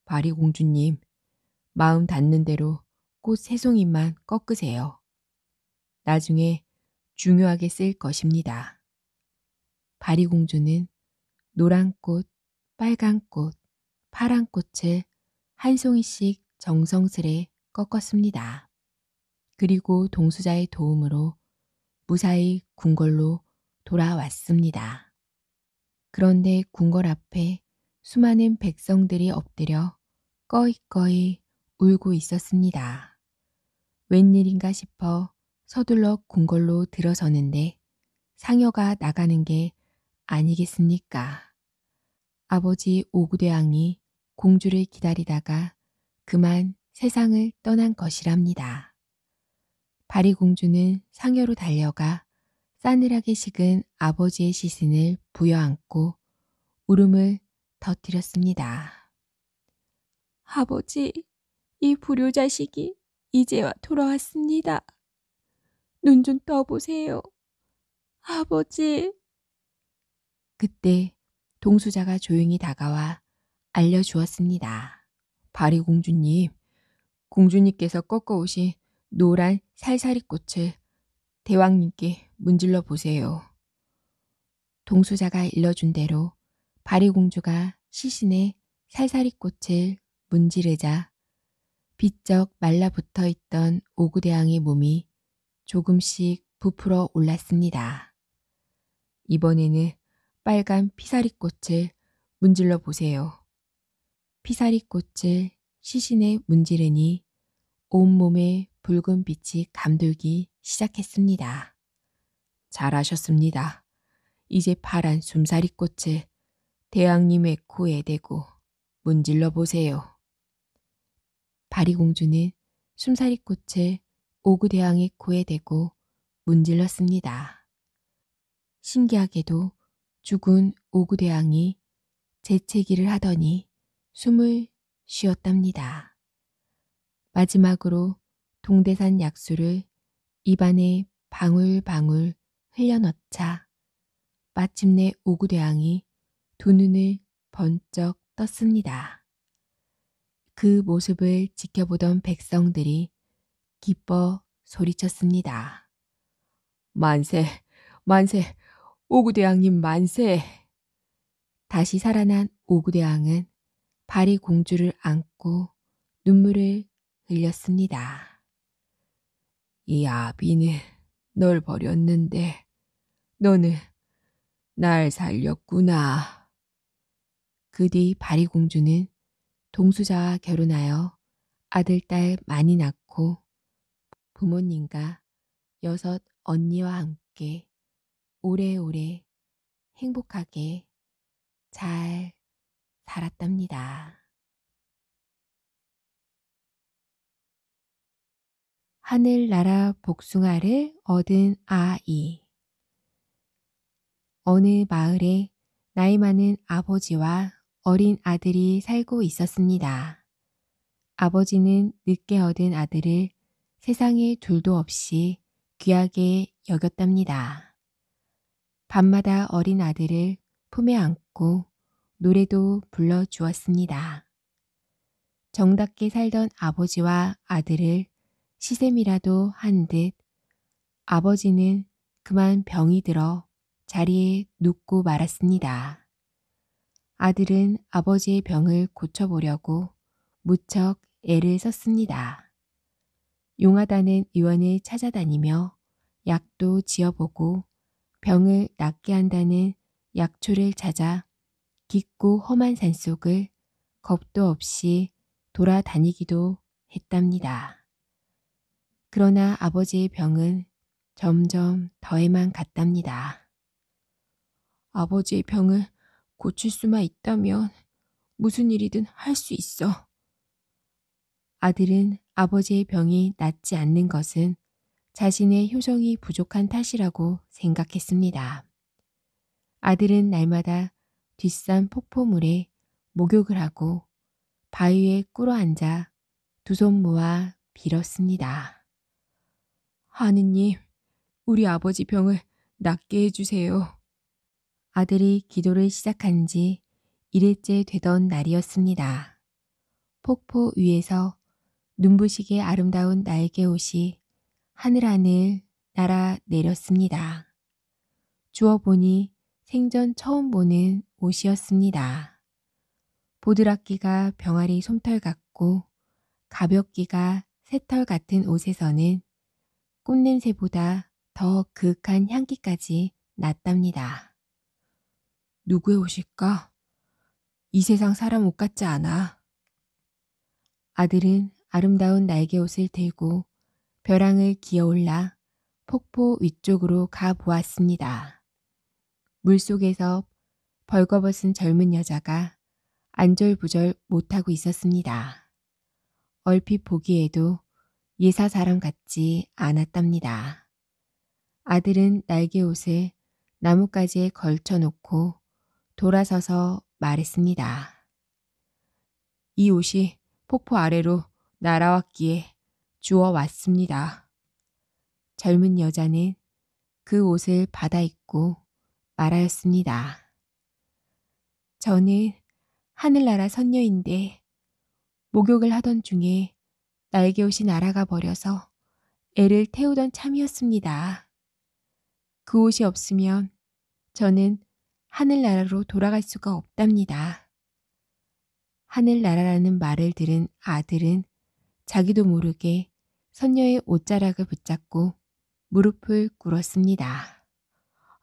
Speaker 2: 바리공주님, 마음 닿는 대로 꽃 세 송이만 꺾으세요. 나중에 중요하게 쓸 것입니다.
Speaker 1: 바리공주는 노란 꽃, 빨간 꽃, 파란 꽃을 한 송이씩 정성스레 꺾었습니다. 그리고 동수자의 도움으로 무사히 궁궐로 돌아왔습니다. 그런데 궁궐 앞에 수많은 백성들이 엎드려 꺼이꺼이 울고 있었습니다. 웬일인가 싶어 서둘러 궁궐로 들어서는데 상여가 나가는 게 아니겠습니까? 아버지 오구대왕이 공주를 기다리다가 그만 세상을 떠난 것이랍니다. 바리공주는 상여로 달려가 싸늘하게 식은 아버지의 시신을 부여안고 울음을 터뜨렸습니다. 아버지, 이 불효자식이 이제와 돌아왔습니다. 눈 좀 떠보세요. 아버지. 그때 동수자가 조용히 다가와 알려주었습니다.
Speaker 2: 바리공주님, 공주님께서 꺾어오신 노란 살사리꽃을 대왕님께 문질러 보세요. 동수자가 일러준 대로 바리공주가 시신에 살사리꽃을 문지르자 비쩍 말라붙어 있던 오구대왕의 몸이 조금씩 부풀어 올랐습니다. 이번에는 빨간 피사리꽃을 문질러 보세요. 피사리꽃을 시신에 문지르니 온몸에 붉은 빛이 감돌기 시작했습니다. 잘하셨습니다. 이제 파란 솜사리꽃을 대왕님의 코에 대고 문질러 보세요. 바리공주는 솜사리꽃을 오구대왕의 코에 대고 문질렀습니다. 신기하게도 죽은 오구대왕이 재채기를 하더니 숨을 쉬었답니다. 마지막으로 동대산 약수를 입안에 방울방울 흘려넣자 마침내 오구대왕이 두 눈을 번쩍 떴습니다. 그 모습을 지켜보던 백성들이 기뻐 소리쳤습니다. 만세, 만세, 오구대왕님 만세! 다시 살아난 오구대왕은 바리공주를 안고 눈물을 흘렸습니다. 이 아비는 널 버렸는데 너는 날 살렸구나. 그 뒤 바리공주는 동수자와 결혼하여 아들, 딸 많이 낳고 부모님과 6 언니와 함께 오래오래 행복하게 잘 살았답니다. 하늘나라 복숭아를 얻은 아이. 어느 마을에 나이 많은 아버지와 어린 아들이 살고 있었습니다. 아버지는 늦게 얻은 아들을 세상에 둘도 없이 귀하게 여겼답니다. 밤마다 어린 아들을 품에 안고 노래도 불러주었습니다. 정답게 살던 아버지와 아들을 시샘이라도 한 듯 아버지는 그만 병이 들어 자리에 눕고 말았습니다. 아들은 아버지의 병을 고쳐보려고 무척 애를 썼습니다. 용하다는 의원을 찾아다니며 약도 지어보고 병을 낫게 한다는 약초를 찾아 깊고 험한 산속을 겁도 없이 돌아다니기도 했답니다. 그러나 아버지의 병은 점점 더해만 갔답니다. 아버지의 병을 고칠 수만 있다면 무슨 일이든 할 수 있어. 아들은 아버지의 병이 낫지 않는 것은 자신의 효성이 부족한 탓이라고 생각했습니다. 아들은 날마다 뒷산 폭포물에 목욕을 하고 바위에 꿇어앉아 두 손 모아 빌었습니다. 하느님, 우리 아버지 병을 낫게 해주세요. 아들이 기도를 시작한 지 1일째 되던 날이었습니다. 폭포 위에서 눈부시게 아름다운 날개옷이 하늘 날아 내렸습니다. 주워보니 생전 처음 보는 옷이었습니다. 보드락기가 병아리 솜털 같고 가볍기가 새털 같은 옷에서는 꽃냄새보다 더 그윽한 향기까지 났답니다. 누구의 옷일까? 이 세상 사람 옷 같지 않아. 아들은 아름다운 날개옷을 들고 벼랑을 기어올라 폭포 위쪽으로 가 보았습니다. 물속에서 벌거벗은 젊은 여자가 안절부절 못하고 있었습니다. 얼핏 보기에도 예사 사람 같지 않았답니다. 아들은 날개옷을 나뭇가지에 걸쳐놓고 돌아서서 말했습니다. 이 옷이 폭포 아래로 날아왔기에 주워 왔습니다. 젊은 여자는 그 옷을 받아 입고 말하였습니다. 저는 하늘나라 선녀인데 목욕을 하던 중에 날개옷이 날아가 버려서 애를 태우던 참이었습니다. 그 옷이 없으면 저는 하늘나라로 돌아갈 수가 없답니다. 하늘나라라는 말을 들은 아들은 자기도 모르게 선녀의 옷자락을 붙잡고 무릎을 꿇었습니다.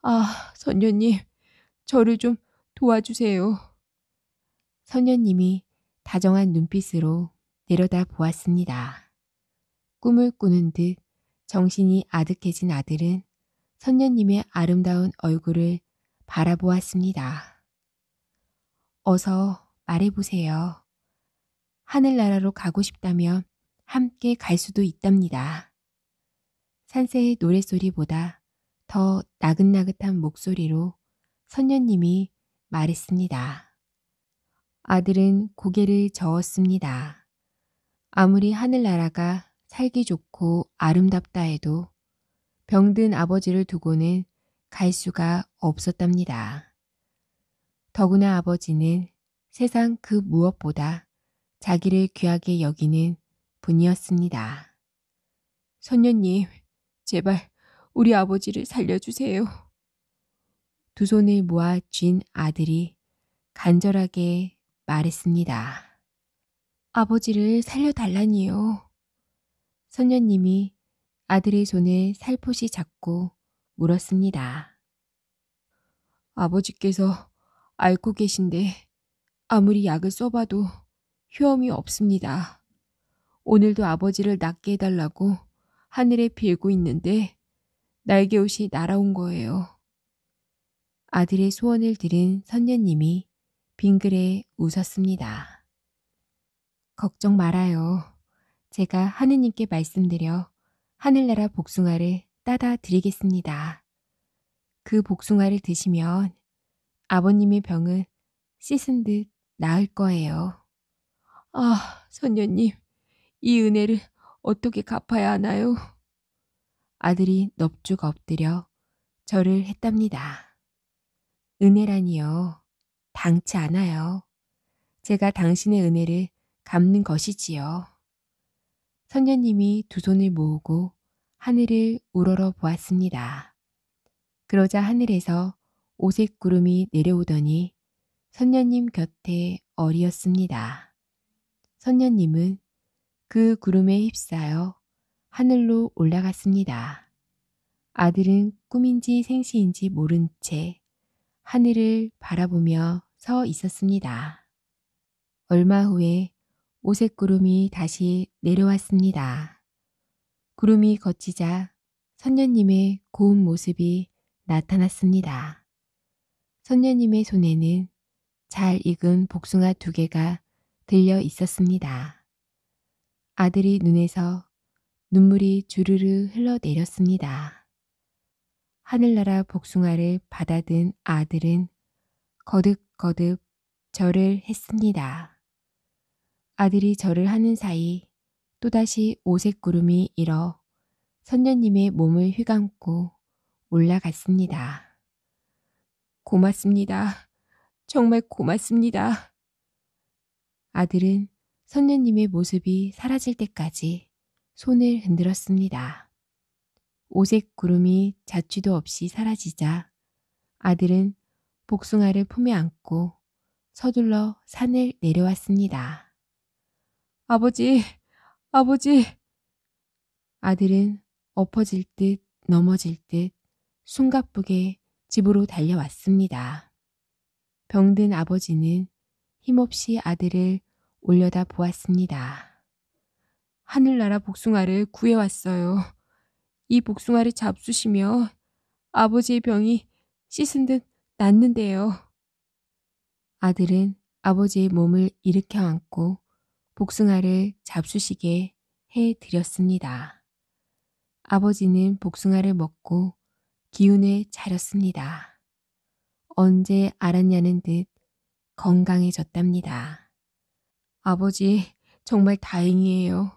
Speaker 1: 아, 선녀님, 저를 좀 도와주세요.
Speaker 2: 선녀님이 다정한 눈빛으로 내려다 보았습니다. 꿈을 꾸는 듯 정신이 아득해진 아들은 선녀님의 아름다운 얼굴을 바라보았습니다. 어서 말해보세요. 하늘나라로 가고 싶다면 함께 갈 수도 있답니다. 산새의 노랫소리보다 더 나긋나긋한 목소리로 선녀님이 말했습니다. 아들은 고개를 저었습니다. 아무리 하늘나라가 살기 좋고 아름답다 해도 병든 아버지를 두고는 갈 수가 없었답니다. 더구나 아버지는 세상 그 무엇보다 자기를 귀하게 여기는 분이었습니다.
Speaker 1: 선녀님, 제발 우리 아버지를 살려주세요.
Speaker 2: 두 손을 모아 쥔 아들이 간절하게 말했습니다. 아버지를 살려달라니요. 선녀님이 아들의 손을 살포시 잡고 물었습니다.
Speaker 1: 아버지께서 앓고 계신데 아무리 약을 써봐도 효험이 없습니다. 오늘도 아버지를 낫게 해달라고 하늘에 빌고 있는데 날개옷이 날아온 거예요.
Speaker 2: 아들의 소원을 들은 선녀님이 빙그레 웃었습니다. 걱정 말아요. 제가 하느님께 말씀드려 하늘나라 복숭아를 따다 드리겠습니다. 그 복숭아를 드시면 아버님의 병은 씻은 듯 나을 거예요.
Speaker 1: 아, 선녀님, 이 은혜를 어떻게 갚아야 하나요?
Speaker 2: 아들이 넙죽 엎드려 절을 했답니다. 은혜라니요. 당치 않아요. 제가 당신의 은혜를 갚는 것이지요. 선녀님이 두 손을 모으고 하늘을 우러러 보았습니다. 그러자 하늘에서 오색 구름이 내려오더니 선녀님 곁에 어리었습니다. 선녀님은 그 구름에 휩싸여 하늘로 올라갔습니다. 아들은 꿈인지 생시인지 모른 채 하늘을 바라보며 서 있었습니다. 얼마 후에 오색 구름이 다시 내려왔습니다. 구름이 걷히자 선녀님의 고운 모습이 나타났습니다. 선녀님의 손에는 잘 익은 복숭아 2개가 들려 있었습니다. 아들이 눈에서 눈물이 주르르 흘러내렸습니다. 하늘나라 복숭아를 받아든 아들은 거듭거듭 절을 했습니다. 아들이 절을 하는 사이 또다시 오색 구름이 일어 선녀님의 몸을 휘감고 올라갔습니다.
Speaker 1: 고맙습니다. 정말 고맙습니다.
Speaker 2: 아들은 선녀님의 모습이 사라질 때까지 손을 흔들었습니다. 오색 구름이 자취도 없이 사라지자 아들은 복숭아를 품에 안고 서둘러 산을 내려왔습니다.
Speaker 1: 아버지, 아버지.
Speaker 2: 아들은 엎어질 듯 넘어질 듯 숨가쁘게 집으로 달려왔습니다. 병든 아버지는 힘없이 아들을 올려다 보았습니다.
Speaker 1: 하늘나라 복숭아를 구해왔어요. 이 복숭아를 잡수시면 아버지의 병이 씻은 듯 낫는데요.
Speaker 2: 아들은 아버지의 몸을 일으켜 안고 복숭아를 잡수시게 해드렸습니다. 아버지는 복숭아를 먹고 기운을 차렸습니다. 언제 알았냐는 듯 건강해졌답니다.
Speaker 1: 아버지, 정말 다행이에요.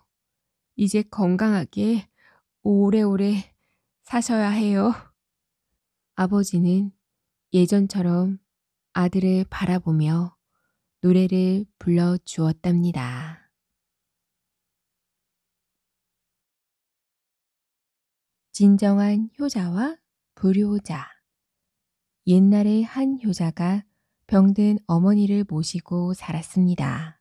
Speaker 1: 이제 건강하게 오래오래 사셔야 해요.
Speaker 2: 아버지는 예전처럼 아들을 바라보며 노래를 불러주었답니다. 진정한 효자와 불효자. 옛날에 한 효자가 병든 어머니를 모시고 살았습니다.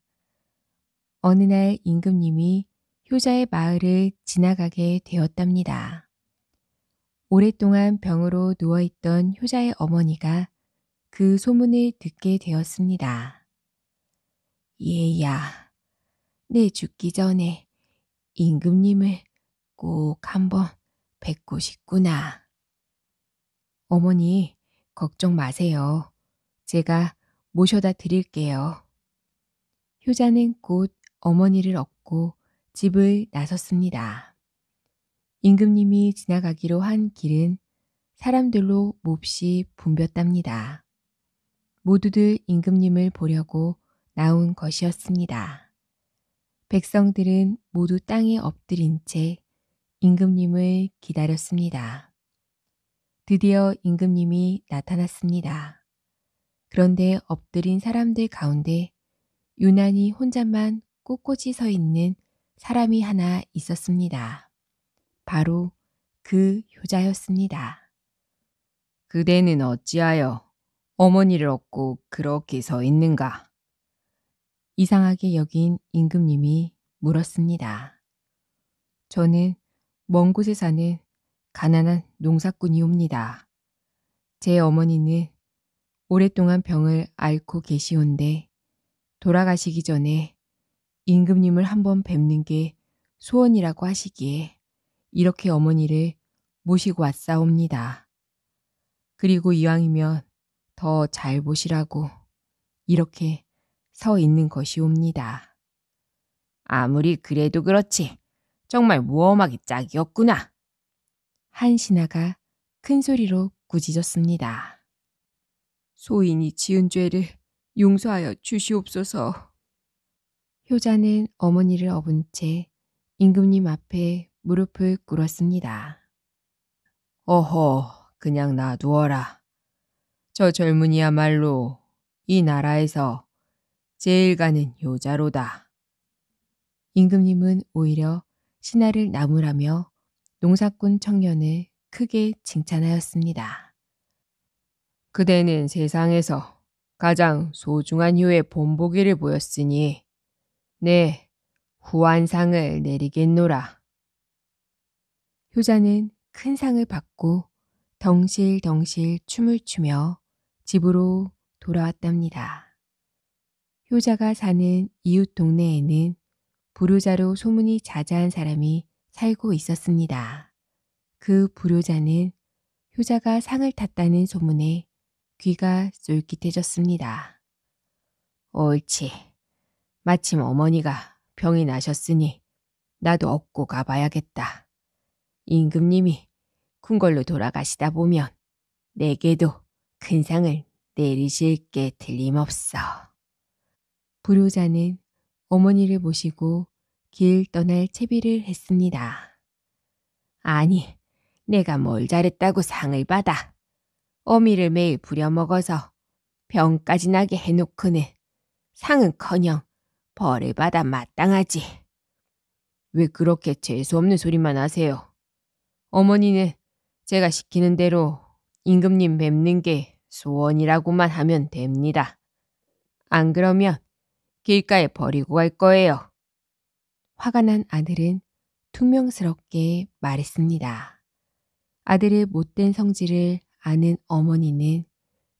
Speaker 2: 어느 날 임금님이 효자의 마을을 지나가게 되었답니다. 오랫동안 병으로 누워있던 효자의 어머니가 그 소문을 듣게 되었습니다. 얘야, 내 죽기 전에 임금님을 꼭 한번 뵙고 싶구나. 어머니, 걱정 마세요. 제가 모셔다 드릴게요. 효자는 곧 어머니를 업고 집을 나섰습니다. 임금님이 지나가기로 한 길은 사람들로 몹시 붐볐답니다. 모두들 임금님을 보려고 나온 것이었습니다. 백성들은 모두 땅에 엎드린 채 임금님을 기다렸습니다. 드디어 임금님이 나타났습니다. 그런데 엎드린 사람들 가운데 유난히 혼자만 꼿꼿이 서 있는 사람이 하나 있었습니다. 바로 그 효자였습니다. 그대는 어찌하여 어머니를 업고 그렇게 서 있는가? 이상하게 여긴 임금님이 물었습니다. 저는 먼 곳에 사는 가난한 농사꾼이옵니다. 제 어머니는 오랫동안 병을 앓고 계시온데 돌아가시기 전에 임금님을 한번 뵙는 게 소원이라고 하시기에 이렇게 어머니를 모시고 왔사옵니다. 그리고 이왕이면 더 잘 보시라고 이렇게 서 있는 것이옵니다. 아무리 그래도 그렇지 정말 무엄하게 짝이었구나. 한 신하가 큰 소리로 꾸짖었습니다. 소인이 지은 죄를 용서하여 주시옵소서. 효자는 어머니를 업은 채 임금님 앞에 무릎을 꿇었습니다. 어허, 그냥 놔두어라. 저 젊은이야말로 이 나라에서 제일 가는 효자로다. 임금님은 오히려 신하를 나무라며 농사꾼 청년을 크게 칭찬하였습니다. 그대는 세상에서 가장 소중한 효의 본보기를 보였으니 네, 후한상을 내리겠노라. 효자는 큰 상을 받고 덩실덩실 춤을 추며 집으로 돌아왔답니다. 효자가 사는 이웃 동네에는 불효자로 소문이 자자한 사람이 살고 있었습니다. 그 불효자는 효자가 상을 탔다는 소문에 귀가 쫄깃해졌습니다. 옳지. 마침 어머니가 병이 나셨으니 나도 업고 가봐야겠다. 임금님이 궁궐로 돌아가시다 보면 내게도 큰 상을 내리실 게 틀림없어. 불효자는 어머니를 모시고 길 떠날 채비를 했습니다. 아니, 내가 뭘 잘했다고 상을 받아. 어미를 매일 부려먹어서 병까지 나게 해놓고는 상은커녕 벌을 받아 마땅하지. 왜 그렇게 재수없는 소리만 하세요? 어머니는 제가 시키는 대로 임금님 뵙는 게 소원이라고만 하면 됩니다. 안 그러면 길가에 버리고 갈 거예요. 화가 난 아들은 퉁명스럽게 말했습니다. 아들의 못된 성질을 아는 어머니는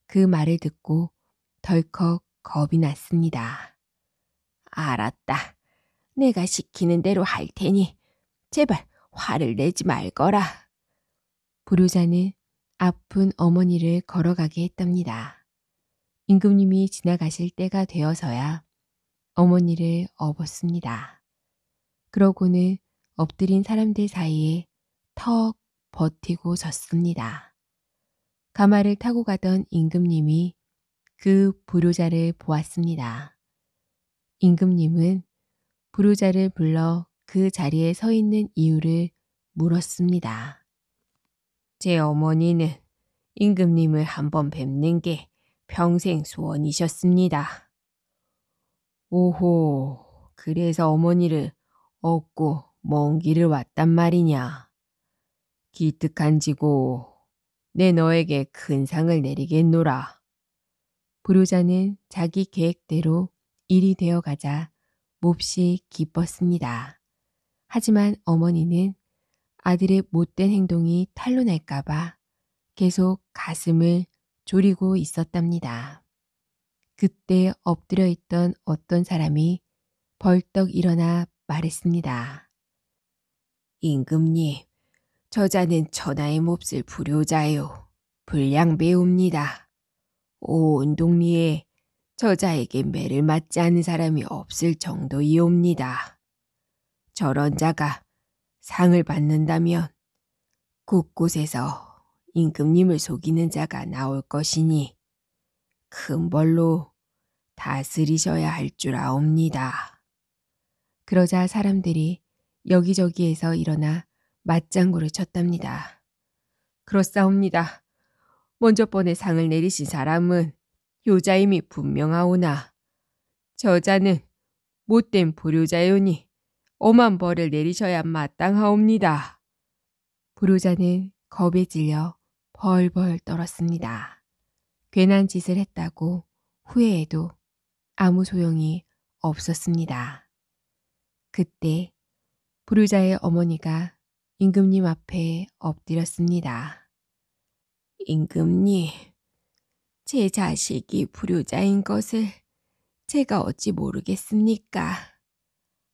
Speaker 2: 그 말을 듣고 덜컥 겁이 났습니다. 알았다. 내가 시키는 대로 할 테니 제발 화를 내지 말거라. 불효자는 아픈 어머니를 걸어가게 했답니다. 임금님이 지나가실 때가 되어서야 어머니를 업었습니다. 그러고는 엎드린 사람들 사이에 턱 버티고 섰습니다. 가마를 타고 가던 임금님이 그 불효자를 보았습니다. 임금님은 불효자를 불러 그 자리에 서 있는 이유를 물었습니다. 제 어머니는 임금님을 한번 뵙는 게 평생 소원이셨습니다. 오호, 그래서 어머니를 업고 먼 길을 왔단 말이냐. 기특한지고 내 너에게 큰 상을 내리겠노라. 불효자는 자기 계획대로 일이 되어 가자 몹시 기뻤습니다. 하지만 어머니는 아들의 못된 행동이 탄로 날까봐 계속 가슴을 졸이고 있었답니다. 그때 엎드려 있던 어떤 사람이 벌떡 일어나 말했습니다. 임금님, 저자는 천하의 몹쓸 불효자요. 불량배우입니다. 온 동리에 저자에게 매를 맞지 않는 사람이 없을 정도이옵니다. 저런 자가 상을 받는다면 곳곳에서 임금님을 속이는 자가 나올 것이니 큰 벌로 다스리셔야 할 줄 아옵니다. 그러자 사람들이 여기저기에서 일어나 맞장구를 쳤답니다. 그렇사옵니다. 먼저 번에 상을 내리신 사람은 효자임이 분명하오나 저자는 못된 불효자요니 엄한 벌을 내리셔야 마땅하옵니다. 불효자는 겁에 질려 벌벌 떨었습니다. 괜한 짓을 했다고 후회해도 아무 소용이 없었습니다. 그때 불효자의 어머니가 임금님 앞에 엎드렸습니다. 임금님, 제 자식이 불효자인 것을 제가 어찌 모르겠습니까?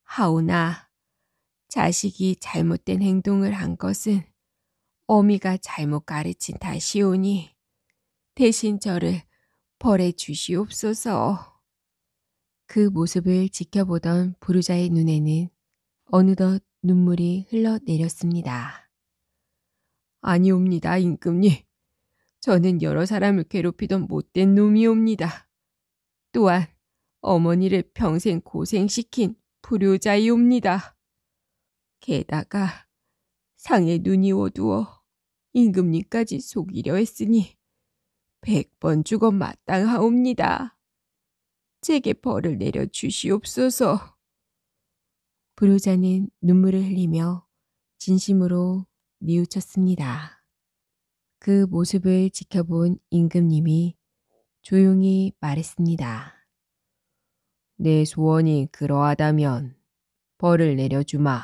Speaker 2: 하오나 자식이 잘못된 행동을 한 것은 어미가 잘못 가르친 탓이오니 대신 저를 벌해 주시옵소서. 그 모습을 지켜보던 불효자의 눈에는 어느덧 눈물이 흘러내렸습니다. 아니옵니다, 임금님. 저는 여러 사람을 괴롭히던 못된 놈이옵니다. 또한 어머니를 평생 고생시킨 불효자이옵니다. 게다가 상에 눈이 어두워 임금님까지 속이려 했으니 100번 죽어 마땅하옵니다. 제게 벌을 내려 주시옵소서. 불효자는 눈물을 흘리며 진심으로 뉘우쳤습니다. 그 모습을 지켜본 임금님이 조용히 말했습니다. 내 소원이 그러하다면 벌을 내려주마.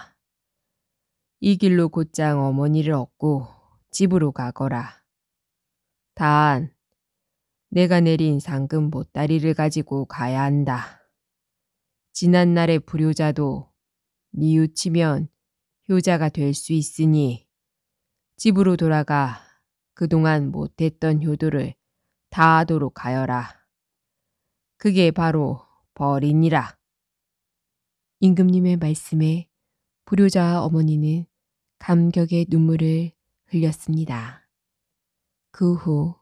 Speaker 2: 이 길로 곧장 어머니를 얻고 집으로 가거라. 단, 내가 내린 상금 보따리를 가지고 가야 한다. 지난날의 불효자도 뉘우치면 효자가 될 수 있으니 집으로 돌아가 그동안 못했던 효도를 다 하도록 하여라. 그게 바로 벌이니라. 임금님의 말씀에 불효자 어머니는 감격의 눈물을 흘렸습니다. 그 후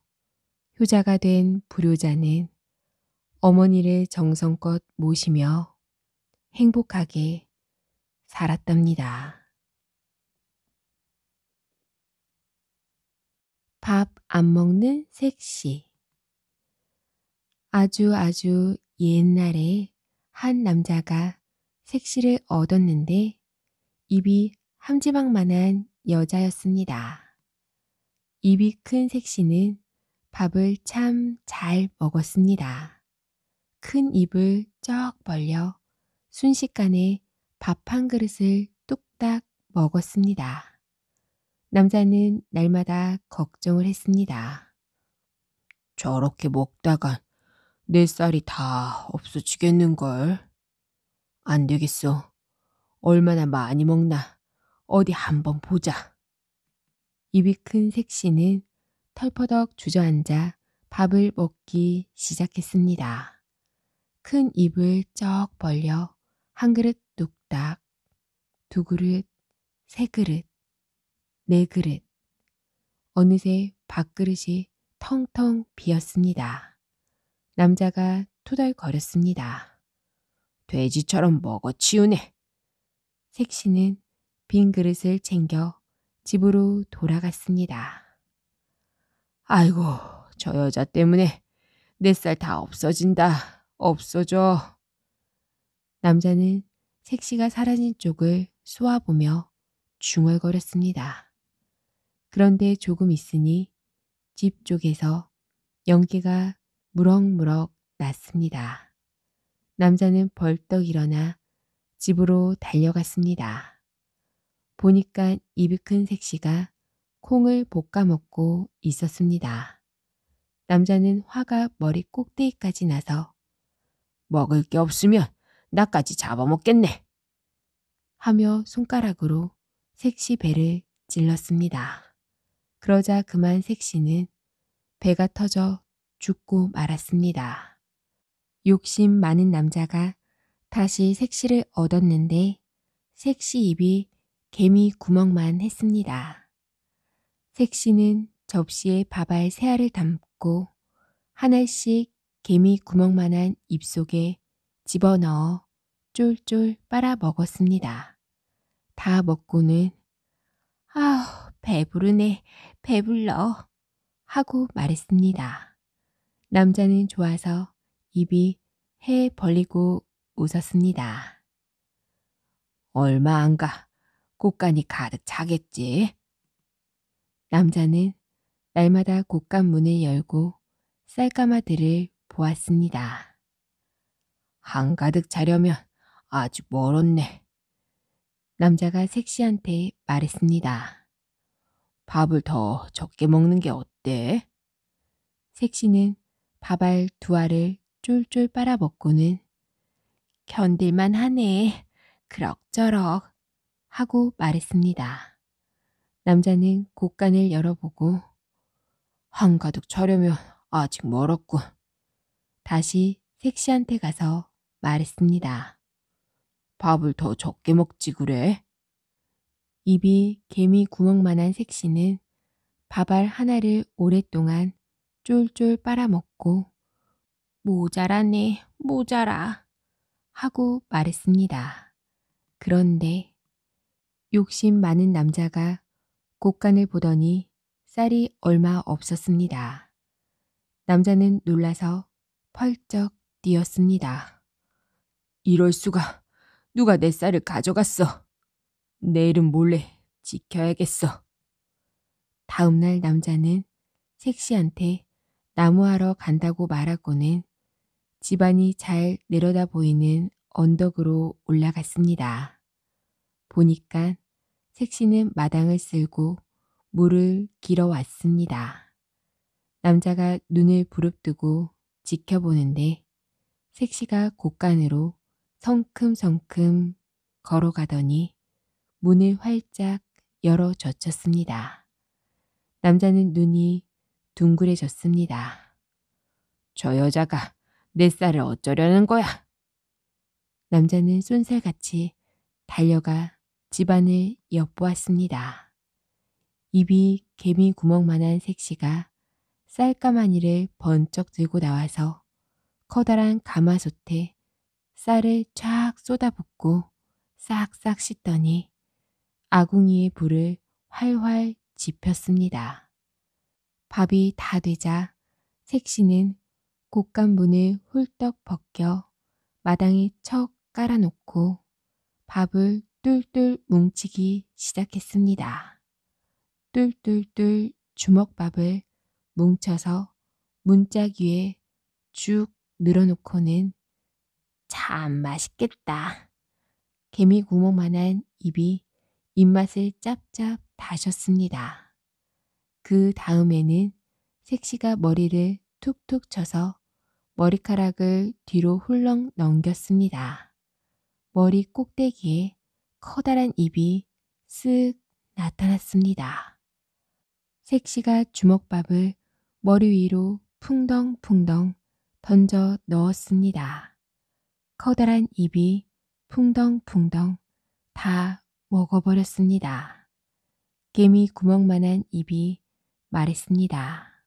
Speaker 2: 효자가 된 불효자는 어머니를 정성껏 모시며 행복하게 살았답니다. 밥 안 먹는 색시. 아주 옛날에 한 남자가 색시를 얻었는데 입이 함지박만한 여자였습니다. 입이 큰 색시는 밥을 참 잘 먹었습니다. 큰 입을 쩍 벌려 순식간에 밥 한 그릇을 뚝딱 먹었습니다. 남자는 날마다 걱정을 했습니다. 저렇게 먹다간 내 쌀이 다 없어지겠는걸. 안 되겠어. 얼마나 많이 먹나 어디 한번 보자. 입이 큰 색시는 털퍼덕 주저앉아 밥을 먹기 시작했습니다. 큰 입을 쩍 벌려 한 그릇 뚝딱, 두 그릇, 세 그릇, 네 그릇. 어느새 밥그릇이 텅텅 비었습니다. 남자가 투덜거렸습니다. 돼지처럼 먹어치우네. 색시는 빈 그릇을 챙겨 집으로 돌아갔습니다. 아이고, 저 여자 때문에 내 쌀 다 없어진다. 없어져. 남자는 색시가 사라진 쪽을 쏘아보며 중얼거렸습니다. 그런데 조금 있으니 집 쪽에서 연기가 무럭무럭 났습니다. 남자는 벌떡 일어나 집으로 달려갔습니다. 보니까 입이 큰 색시가 콩을 볶아 먹고 있었습니다. 남자는 화가 머리 꼭대기까지 나서 먹을 게 없으면 나까지 잡아먹겠네 하며 손가락으로 색시 배를 찔렀습니다. 그러자 그만 색시는 배가 터져 죽고 말았습니다. 욕심 많은 남자가 다시 색시를 얻었는데 색시 입이 개미 구멍만 했습니다. 색시는 접시에 밥알 3알을 담고 하나씩 개미 구멍만한 입속에 집어넣어 쫄쫄 빨아 먹었습니다. 다 먹고는 아우 배부르네 배불러 하고 말했습니다. 남자는 좋아서 입이 해 벌리고 웃었습니다. 얼마 안 가 곶간이 가득 차겠지. 남자는 날마다 곶간 문을 열고 쌀가마들을 보았습니다. 한가득 차려면 아직 멀었네. 남자가 색시한테 말했습니다. 밥을 더 적게 먹는 게 어때? 색시는 밥알 2알을 쫄쫄 빨아먹고는 견딜만 하네. 그럭저럭 하고 말했습니다. 남자는 곶간을 열어보고 한가득 차려면 아직 멀었군. 다시 색시한테 가서 말했습니다. 밥을 더 적게 먹지 그래? 입이 개미 구멍만한 색시는 밥알 1알을 오랫동안 쫄쫄 빨아먹고 모자라네 모자라 하고 말했습니다. 그런데 욕심 많은 남자가 곶간을 보더니 쌀이 얼마 없었습니다. 남자는 놀라서 펄쩍 뛰었습니다. 이럴 수가 누가 내 쌀을 가져갔어. 내일은 몰래 지켜야겠어. 다음날 남자는 색시한테 나무하러 간다고 말하고는 집안이 잘 내려다 보이는 언덕으로 올라갔습니다. 보니까 색시는 마당을 쓸고 물을 길어 왔습니다. 남자가 눈을 부릅뜨고 지켜보는데 색시가 곶간으로 성큼성큼 걸어가더니 문을 활짝 열어 젖혔습니다. 남자는 눈이 둥그레졌습니다. 저 여자가 내 쌀을 어쩌려는 거야? 남자는 쏜살같이 달려가 집안을 엿보았습니다. 입이 개미 구멍만한 색시가 쌀가마니를 번쩍 들고 나와서 커다란 가마솥에 쌀을 쫙 쏟아붓고 싹싹 씻더니 아궁이에 불을 활활 지폈습니다. 밥이 다 되자 색시는 곶간 문을 훌떡 벗겨 마당에 척 깔아놓고 밥을 뚫뚫 뭉치기 시작했습니다. 뚫뚫뚫 주먹밥을 뭉쳐서 문짝 위에 쭉 늘어놓고는 참 맛있겠다. 개미 구멍만한 입이 입맛을 짭짭 다셨습니다. 그 다음에는 색시가 머리를 툭툭 쳐서 머리카락을 뒤로 훌렁 넘겼습니다. 머리 꼭대기에 커다란 입이 쓱 나타났습니다. 색시가 주먹밥을 머리 위로 풍덩풍덩 던져 넣었습니다. 커다란 입이 풍덩풍덩 다 먹어버렸습니다. 개미 구멍만한 입이 말했습니다.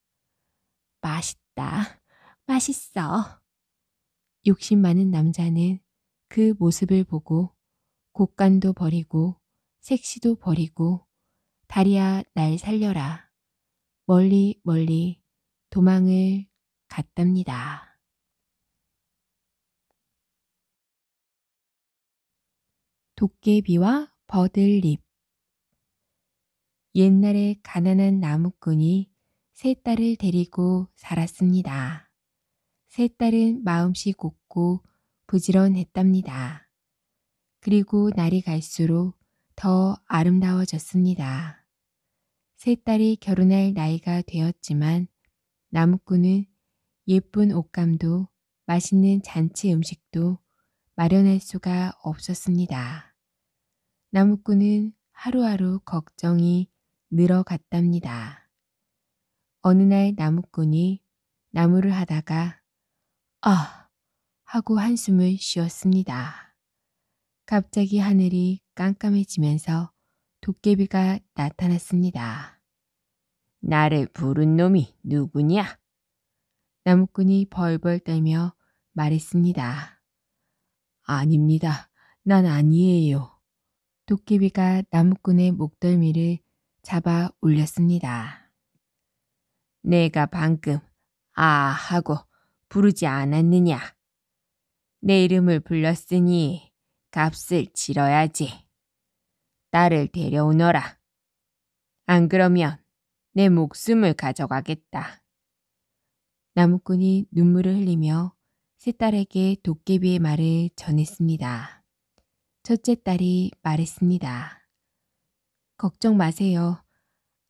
Speaker 2: 맛있다. 맛있어. 욕심 많은 남자는 그 모습을 보고 곶간도 버리고 색시도 버리고 다리야 날 살려라. 멀리 멀리 도망을 갔답니다. 도깨비와 버들잎. 옛날에 가난한 나무꾼이 세 딸을 데리고 살았습니다. 세 딸은 마음씨 곱고 부지런했답니다. 그리고 날이 갈수록 더 아름다워졌습니다. 세 딸이 결혼할 나이가 되었지만 나무꾼은 예쁜 옷감도 맛있는 잔치 음식도 마련할 수가 없었습니다. 나무꾼은 하루하루 걱정이 늘어갔답니다. 어느 날 나무꾼이 나무를 하다가 아! 하고 한숨을 쉬었습니다. 갑자기 하늘이 깜깜해지면서 도깨비가 나타났습니다. 나를 부른 놈이 누구냐? 나무꾼이 벌벌 떨며 말했습니다. 아닙니다. 난 아니에요. 도깨비가 나무꾼의 목덜미를 잡아 올렸습니다. 내가 방금 아 하고 부르지 않았느냐? 내 이름을 불렀으니 값을 치러야지. 나를 데려오너라. 안 그러면 내 목숨을 가져가겠다. 나무꾼이 눈물을 흘리며 세 딸에게 도깨비의 말을 전했습니다. 첫째 딸이 말했습니다. 걱정 마세요.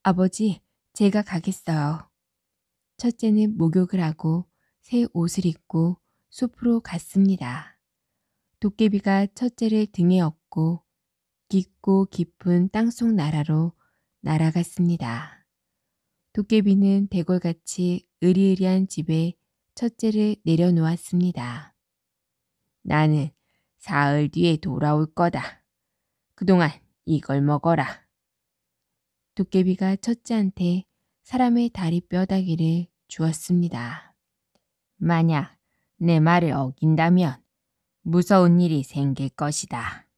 Speaker 2: 아버지, 제가 가겠어요. 첫째는 목욕을 하고 새 옷을 입고 숲으로 갔습니다. 도깨비가 첫째를 등에 업고 깊고 깊은 땅속 나라로 날아갔습니다. 도깨비는 대궐같이 으리으리한 집에 첫째를 내려놓았습니다. 나는 사흘 뒤에 돌아올 거다. 그동안 이걸 먹어라. 도깨비가 첫째한테 사람의 다리 뼈다귀를 주었습니다. 만약 내 말을 어긴다면 무서운 일이 생길 것이다.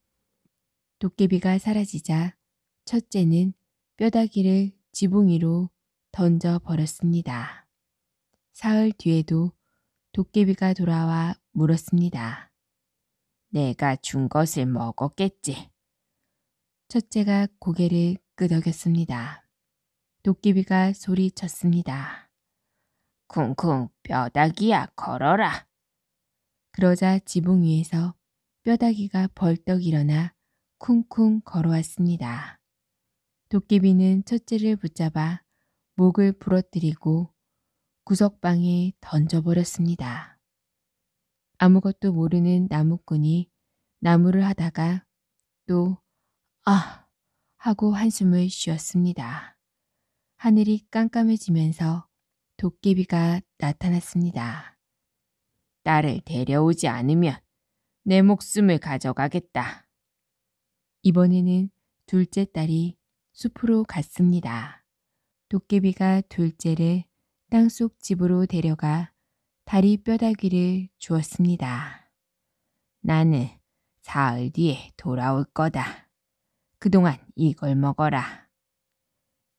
Speaker 2: 도깨비가 사라지자 첫째는 뼈다귀를 지붕 위로 던져버렸습니다. 사흘 뒤에도 도깨비가 돌아와 물었습니다. 내가 준 것을 먹었겠지. 첫째가 고개를 끄덕였습니다. 도깨비가 소리쳤습니다. 쿵쿵 뼈다귀야 걸어라. 그러자 지붕 위에서 뼈다귀가 벌떡 일어나 쿵쿵 걸어왔습니다. 도깨비는 첫째를 붙잡아 목을 부러뜨리고 구석방에 던져버렸습니다. 아무것도 모르는 나무꾼이 나무를 하다가 또 아! 하고 한숨을 쉬었습니다. 하늘이 깜깜해지면서 도깨비가 나타났습니다. 딸을 데려오지 않으면 내 목숨을 가져가겠다. 이번에는 둘째 딸이 숲으로 갔습니다. 도깨비가 둘째를 땅속 집으로 데려가 다리 뼈다귀를 주었습니다. 나는 사흘 뒤에 돌아올 거다. 그동안 이걸 먹어라.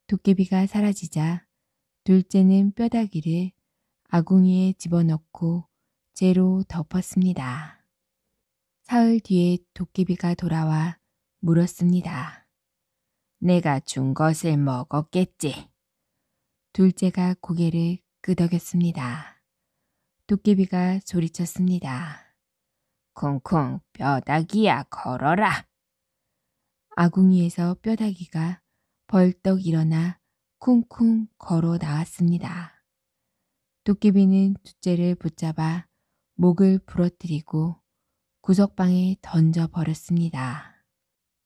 Speaker 2: 도깨비가 사라지자 둘째는 뼈다귀를 아궁이에 집어넣고 재로 덮었습니다. 사흘 뒤에 도깨비가 돌아와 물었습니다. 내가 준 것을 먹었겠지. 둘째가 고개를 끄덕였습니다. 도깨비가 소리쳤습니다. 쿵쿵 뼈다귀야 걸어라. 아궁이에서 뼈다귀가 벌떡 일어나 쿵쿵 걸어 나왔습니다. 도깨비는 둘째를 붙잡아 목을 부러뜨리고 구석방에 던져버렸습니다.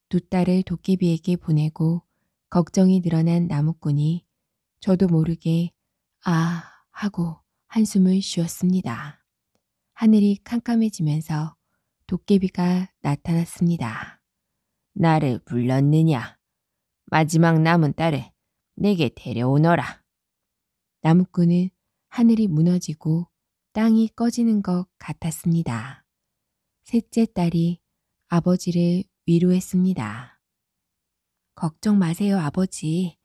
Speaker 2: 두 딸을 도깨비에게 보내고 걱정이 늘어난 나무꾼이 저도 모르게 아 하고 한숨을 쉬었습니다. 하늘이 캄캄해지면서 도깨비가 나타났습니다. 나를 불렀느냐? 마지막 남은 딸을 내게 데려오너라. 나무꾼은 하늘이 무너지고 땅이 꺼지는 것 같았습니다. 셋째 딸이 아버지를 위로했습니다. 걱정 마세요, 아버지.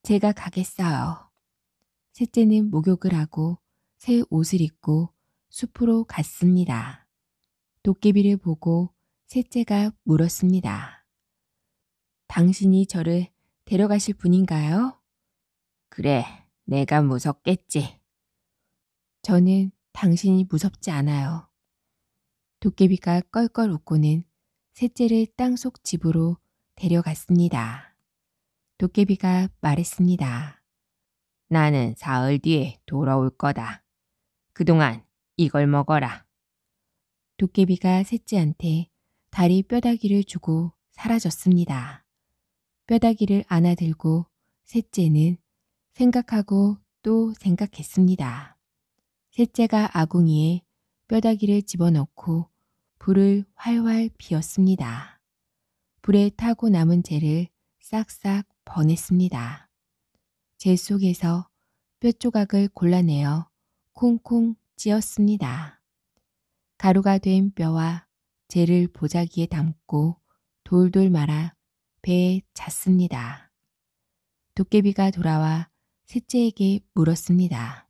Speaker 2: 제가 가겠어요. 셋째는 목욕을 하고 새 옷을 입고 숲으로 갔습니다. 도깨비를 보고 셋째가 물었습니다. 당신이 저를
Speaker 1: 데려가실 분인가요?
Speaker 2: 그래, 내가 무섭겠지.
Speaker 1: 저는 당신이 무섭지 않아요. 도깨비가 껄껄 웃고는 셋째를 땅속 집으로 데려갔습니다. 도깨비가 말했습니다.
Speaker 2: 나는 사흘 뒤에 돌아올 거다. 그동안 이걸 먹어라.
Speaker 1: 도깨비가 셋째한테 다리 뼈다귀를 주고 사라졌습니다. 뼈다귀를 안아들고 셋째는 생각하고 또 생각했습니다. 셋째가 아궁이에 뼈다귀를 집어넣고 불을 활활 피웠습니다. 불에 타고 남은 재를 싹싹 버냈습니다. 재 속에서 뼈 조각을 골라내어 콩콩 찧었습니다. 가루가 된 뼈와 재를 보자기에 담고 돌돌 말아 배에 찼습니다. 도깨비가 돌아와 셋째에게 물었습니다.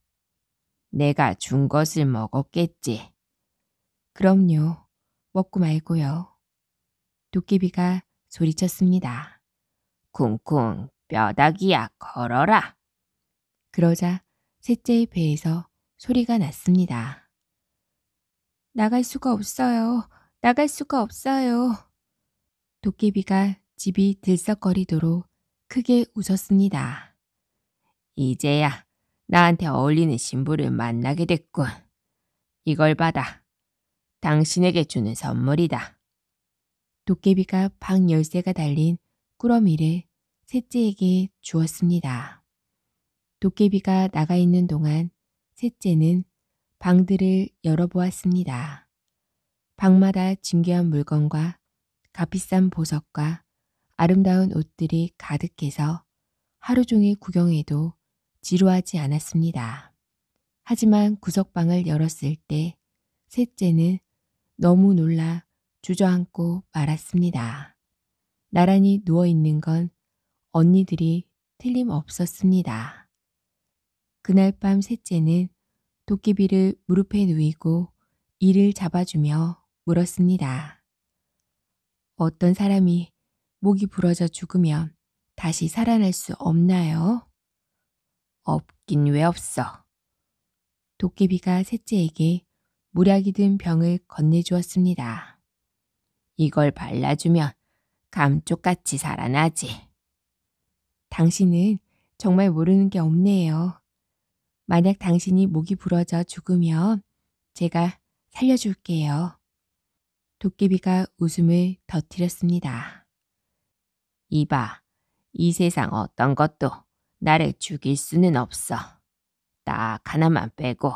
Speaker 2: 내가 준 것을 먹었겠지.
Speaker 1: 그럼요. 먹고 말고요. 도깨비가 소리쳤습니다.
Speaker 2: 쿵쿵 뼈다귀야 걸어라.
Speaker 1: 그러자 셋째의 배에서 소리가 났습니다. 나갈 수가 없어요. 나갈 수가 없어요. 도깨비가 집이 들썩거리도록 크게 웃었습니다.
Speaker 2: 이제야 나한테 어울리는 신부를 만나게 됐군. 이걸 받아. 당신에게 주는 선물이다.
Speaker 1: 도깨비가 방 열쇠가 달린 꾸러미를 셋째에게 주었습니다. 도깨비가 나가 있는 동안 셋째는 방들을 열어보았습니다. 방마다 진귀한 물건과 값비싼 보석과 아름다운 옷들이 가득해서 하루 종일 구경해도 지루하지 않았습니다. 하지만 구석방을 열었을 때 셋째는 너무 놀라 주저앉고 말았습니다. 나란히 누워있는 건 언니들이 틀림없었습니다. 그날 밤 셋째는 도깨비를 무릎에 누이고 이를 잡아주며 물었습니다. 어떤 사람이 목이 부러져 죽으면 다시 살아날 수 없나요?
Speaker 2: 없긴 왜 없어.
Speaker 1: 도깨비가 셋째에게 무략이 든 병을 건네주었습니다.
Speaker 2: 이걸 발라주면 감쪽같이 살아나지.
Speaker 1: 당신은 정말 모르는 게 없네요. 만약 당신이 목이 부러져 죽으면 제가 살려줄게요. 도깨비가 웃음을 터뜨렸습니다.
Speaker 2: 이봐, 이 세상 어떤 것도 나를 죽일 수는 없어. 딱 하나만 빼고.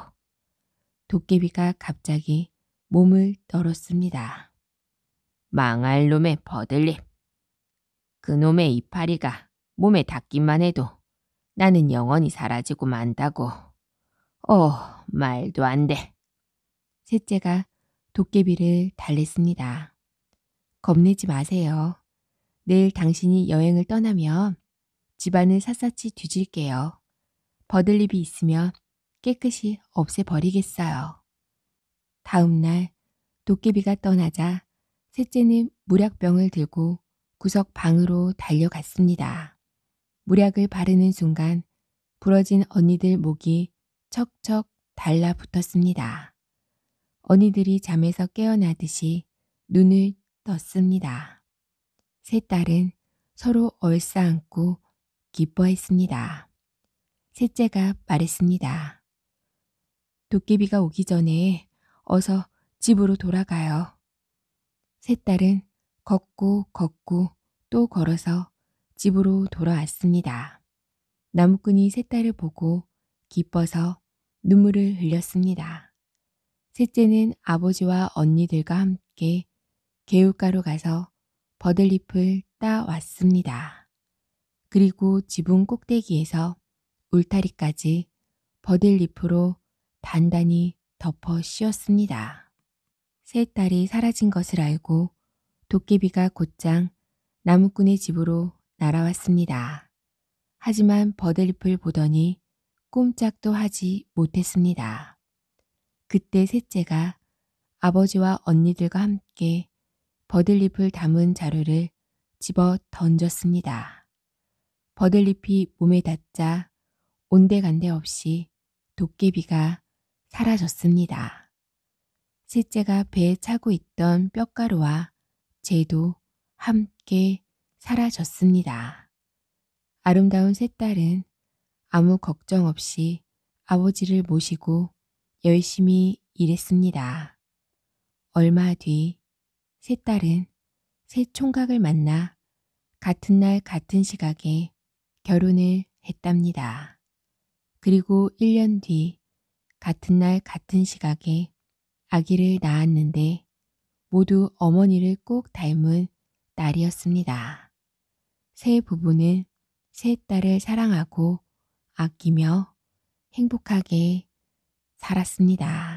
Speaker 1: 도깨비가 갑자기 몸을 떨었습니다.
Speaker 2: 망할 놈의 버들잎. 그 놈의 이파리가 몸에 닿기만 해도 나는 영원히 사라지고 만다고. 말도 안 돼.
Speaker 1: 셋째가 도깨비를 달랬습니다. 겁내지 마세요. 내일 당신이 여행을 떠나면 집안을 샅샅이 뒤질게요. 버들잎이 있으면 깨끗이 없애버리겠어요. 다음 날 도깨비가 떠나자 셋째는 무략병을 들고 구석 방으로 달려갔습니다. 무략을 바르는 순간 부러진 언니들 목이 척척 달라붙었습니다. 언니들이 잠에서 깨어나듯이 눈을 떴습니다. 세 딸은 서로 얼싸안고 기뻐했습니다. 셋째가 말했습니다. 도깨비가 오기 전에 어서 집으로 돌아가요. 세 딸은 걷고 또 걸어서 집으로 돌아왔습니다. 나무꾼이 세 딸을 보고 기뻐서 눈물을 흘렸습니다. 셋째는 아버지와 언니들과 함께 개울가로 가서 버들잎을 따왔습니다. 그리고 지붕 꼭대기에서 울타리까지 버들잎으로 단단히 덮어 씌웠습니다. 세 딸이 사라진 것을 알고 도깨비가 곧장 나무꾼의 집으로 날아왔습니다. 하지만 버들잎을 보더니 꼼짝도 하지 못했습니다. 그때 셋째가 아버지와 언니들과 함께 버들잎을 담은 자루를 집어 던졌습니다. 버들잎이 몸에 닿자 온데간데 없이 도깨비가 사라졌습니다. 셋째가 배에 차고 있던 뼈가루와 재도 함께 사라졌습니다. 아름다운 세 딸은 아무 걱정 없이 아버지를 모시고 열심히 일했습니다. 얼마 뒤 세 딸은 새 총각을 만나 같은 날 같은 시각에 결혼을 했답니다. 그리고 1년 뒤 같은 날 같은 시각에 아기를 낳았는데 모두 어머니를 꼭 닮은 딸이었습니다. 세 부부는 세 딸을 사랑하고 아끼며 행복하게 살았습니다.